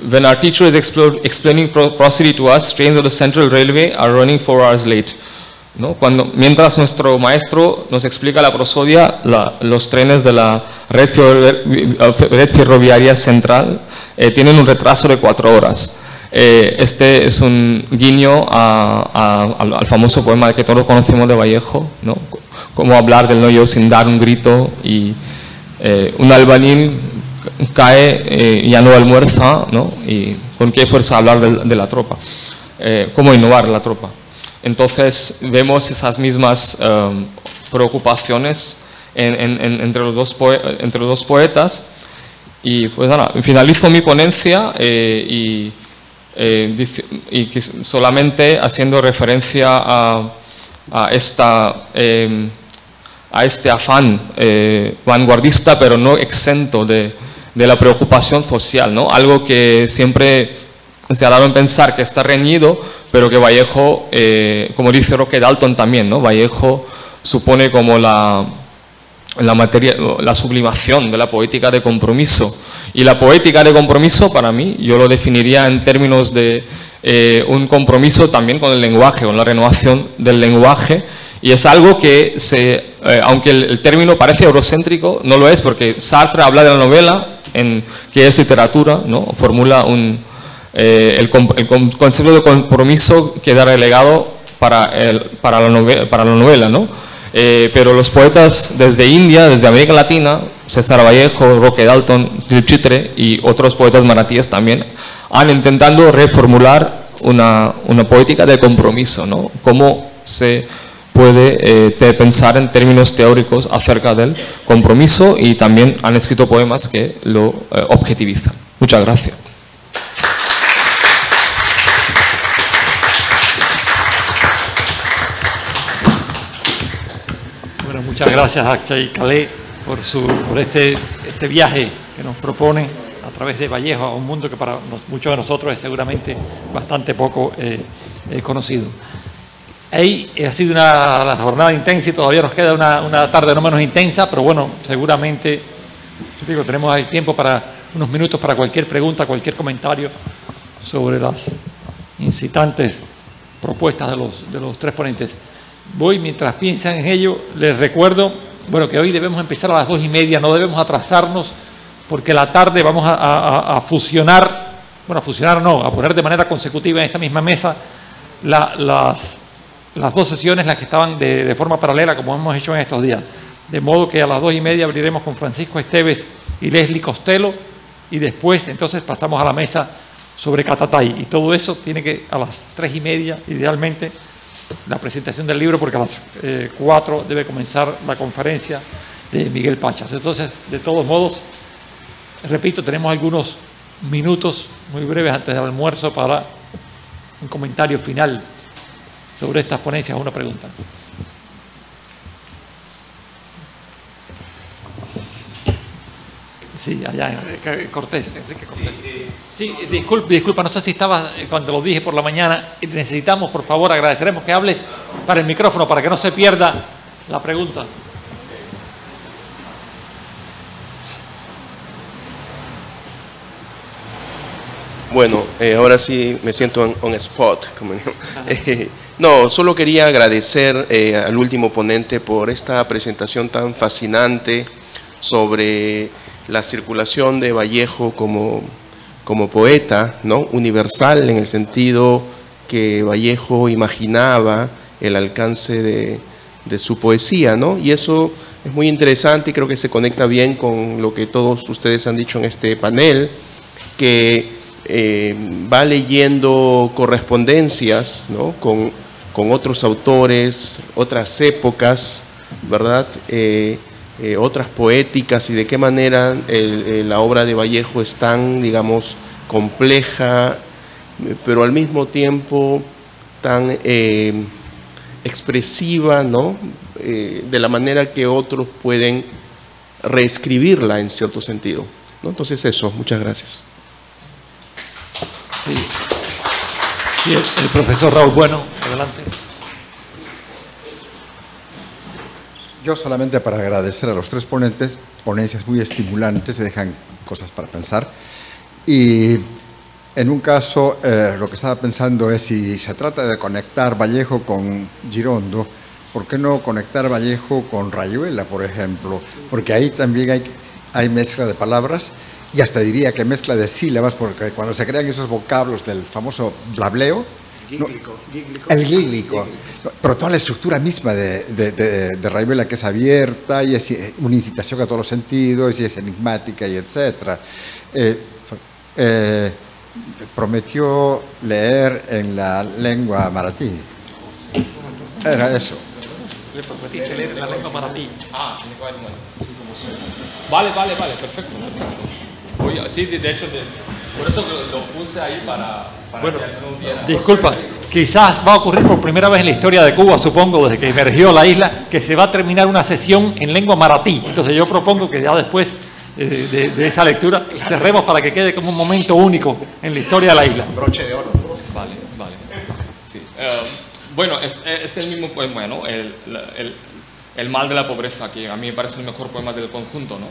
S4: When our teacher is explaining prosody to us, trains of the Central Railway are running 4 hours late. ¿No? Mientras nuestro maestro nos explica la prosodia, los trenes de la red ferroviaria central tienen un retraso de 4 horas. Este es un guiño al famoso poema que todos conocemos de Vallejo, ¿no? Cómo hablar del no yo sin dar un grito, y un albañil cae y ya no almuerza, ¿no? Y con qué fuerza hablar de la tropa, cómo innovar la tropa. Entonces vemos esas mismas preocupaciones entre los dos poetas. Y pues nada, finalizo mi ponencia y solamente haciendo referencia a esta a este afán vanguardista, pero no exento de la preocupación social, ¿no? Algo que siempre se ha dado en pensar que está reñido, pero que Vallejo, como dice Roque Dalton también, ¿no? Vallejo supone como la sublimación de la poética de compromiso. Y la poética de compromiso, para mí, yo lo definiría en términos de un compromiso también con el lenguaje, con la renovación del lenguaje. Y es algo que, aunque el término parece eurocéntrico, no lo es, porque Sartre habla de la novela, que es literatura, ¿no? Formula el concepto de compromiso queda relegado para la novela, ¿no? Pero los poetas desde India, desde América Latina, César Vallejo, Roque Dalton, Dilip Chitre y otros poetas maratíes también, han intentado reformular una poética de compromiso, ¿no? Cómo se puede pensar en términos teóricos acerca del compromiso, y también han escrito poemas que lo objetivizan. Muchas gracias.
S1: Bueno, muchas gracias a Akshay Kalee por este viaje que nos propone a través de Vallejo a un mundo que para muchos de nosotros es seguramente bastante poco conocido. Ahí ha sido una jornada intensa y todavía nos queda una tarde no menos intensa, pero bueno, seguramente tenemos ahí tiempo para unos minutos para cualquier pregunta, cualquier comentario sobre las incitantes propuestas de los tres ponentes. Mientras piensan en ello, les recuerdo, bueno, que hoy debemos empezar a las 2:30, no debemos atrasarnos, porque la tarde vamos a fusionar, bueno, a poner de manera consecutiva en esta misma mesa las dos sesiones, las que estaban de forma paralela, como hemos hecho en estos días. De modo que a las 2:30 abriremos con Francisco Esteves y Leslie Costello, y después entonces pasamos a la mesa sobre Catatay. Y todo eso tiene que, a las 3:30, idealmente, la presentación del libro, porque a las 4 debe comenzar la conferencia de Miguel Pachas. Entonces, de todos modos, repito, tenemos algunos minutos muy breves antes del almuerzo para un comentario final sobre estas ponencias o una pregunta. Sí, allá, Enrique Cortés. Sí, disculpa, no sé si estabas cuando lo dije por la mañana. Necesitamos, por favor, agradeceremos que hables para el micrófono para que no se pierda la pregunta.
S5: Bueno, ahora sí me siento on spot. No, solo quería agradecer al último ponente por esta presentación tan fascinante sobre la circulación de Vallejo como poeta, ¿no? Universal, en el sentido que Vallejo imaginaba el alcance de su poesía, ¿no? Y eso es muy interesante y creo que se conecta bien con lo que todos ustedes han dicho en este panel, que va leyendo correspondencias, ¿no? con otros autores, otras épocas, ¿verdad? Otras poéticas, y de qué manera la obra de Vallejo es tan, digamos, compleja, pero al mismo tiempo tan expresiva, ¿no? De la manera que otros pueden reescribirla en cierto sentido, ¿no? Entonces eso, muchas gracias.
S1: Sí, el profesor Raúl Bueno, adelante.
S6: Yo solamente para agradecer a los tres ponentes, ponencias muy estimulantes, se dejan cosas para pensar. Y en un caso, lo que estaba pensando es, si se trata de conectar Vallejo con Girondo, ¿por qué no conectar Vallejo con Rayuela, por ejemplo? Porque ahí también hay mezcla de palabras, y hasta diría que mezcla de sílabas, porque cuando se crean esos vocablos del famoso blableo, el gíglico, pero toda la estructura misma de Rayuela, que es abierta y es una incitación a todos los sentidos y es enigmática y etcétera. Prometió leer en la lengua maratí. Era eso.
S1: Le prometiste leer en la lengua maratí. Vale, perfecto. Oye, sí, de hecho, por eso lo puse ahí para bueno, que no hubiera... Disculpa, quizás va a ocurrir por primera vez en la historia de Cuba, supongo, desde que emergió la isla, que se va a terminar una sesión en lengua maratí. Entonces yo propongo que ya después de esa lectura cerremos para que quede como un momento único en la historia de la isla.
S2: Broche de oro.
S4: Vale, vale. Sí. Bueno, es el mismo poema, ¿no? El mal de la pobreza, que a mí me parece el mejor poema del conjunto, ¿no?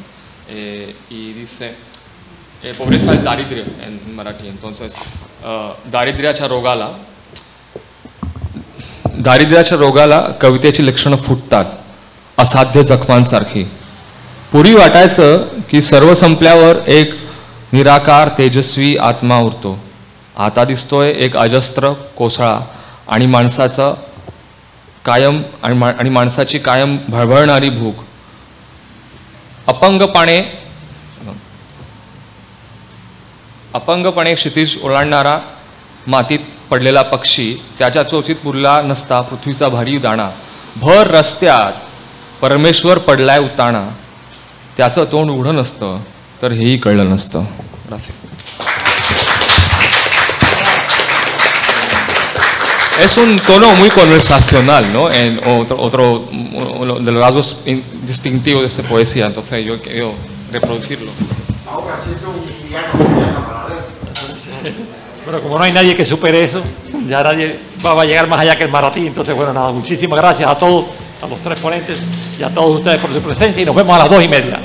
S4: Y dice, pobreza es daridrya en marathi. Entonces, दारिद्र्याच्या रोगाला कवितेची लक्षणं फुटतात असाध्य जखमांसारखी. पूर्वी वाटायचं की सर्व संपल्यावर एक निराकार तेजस्वी आत्मा उरतो. आता दिसतोय एक अजस्त्र कोसळा आणि माणसाचं कायम आणि माणसाची कायम भळभळणारी भूक. अपंगपणे क्षितिज ओलांडणारा मातीत पडलेला पक्षी, त्याच्या चोचीत पुरला नसता पृथ्वीचा भारी दाणा. भर रस्त्यात परमेश्वर पडलाय उताणा, त्याचं तोंड उघडं नसतं तर हेही कळलं नसतं. Es un tono muy conversacional, ¿no? Otro de los rasgos distintivos de esta poesía, entonces yo quiero reproducirlo.
S2: Ahora sí es un villano paralelo.
S1: Bueno, como no hay nadie que supere eso, ya nadie va a llegar más allá que el maratí. Entonces, bueno, nada, muchísimas gracias a todos, a los tres ponentes y a todos ustedes por su presencia y nos vemos a las 2:30.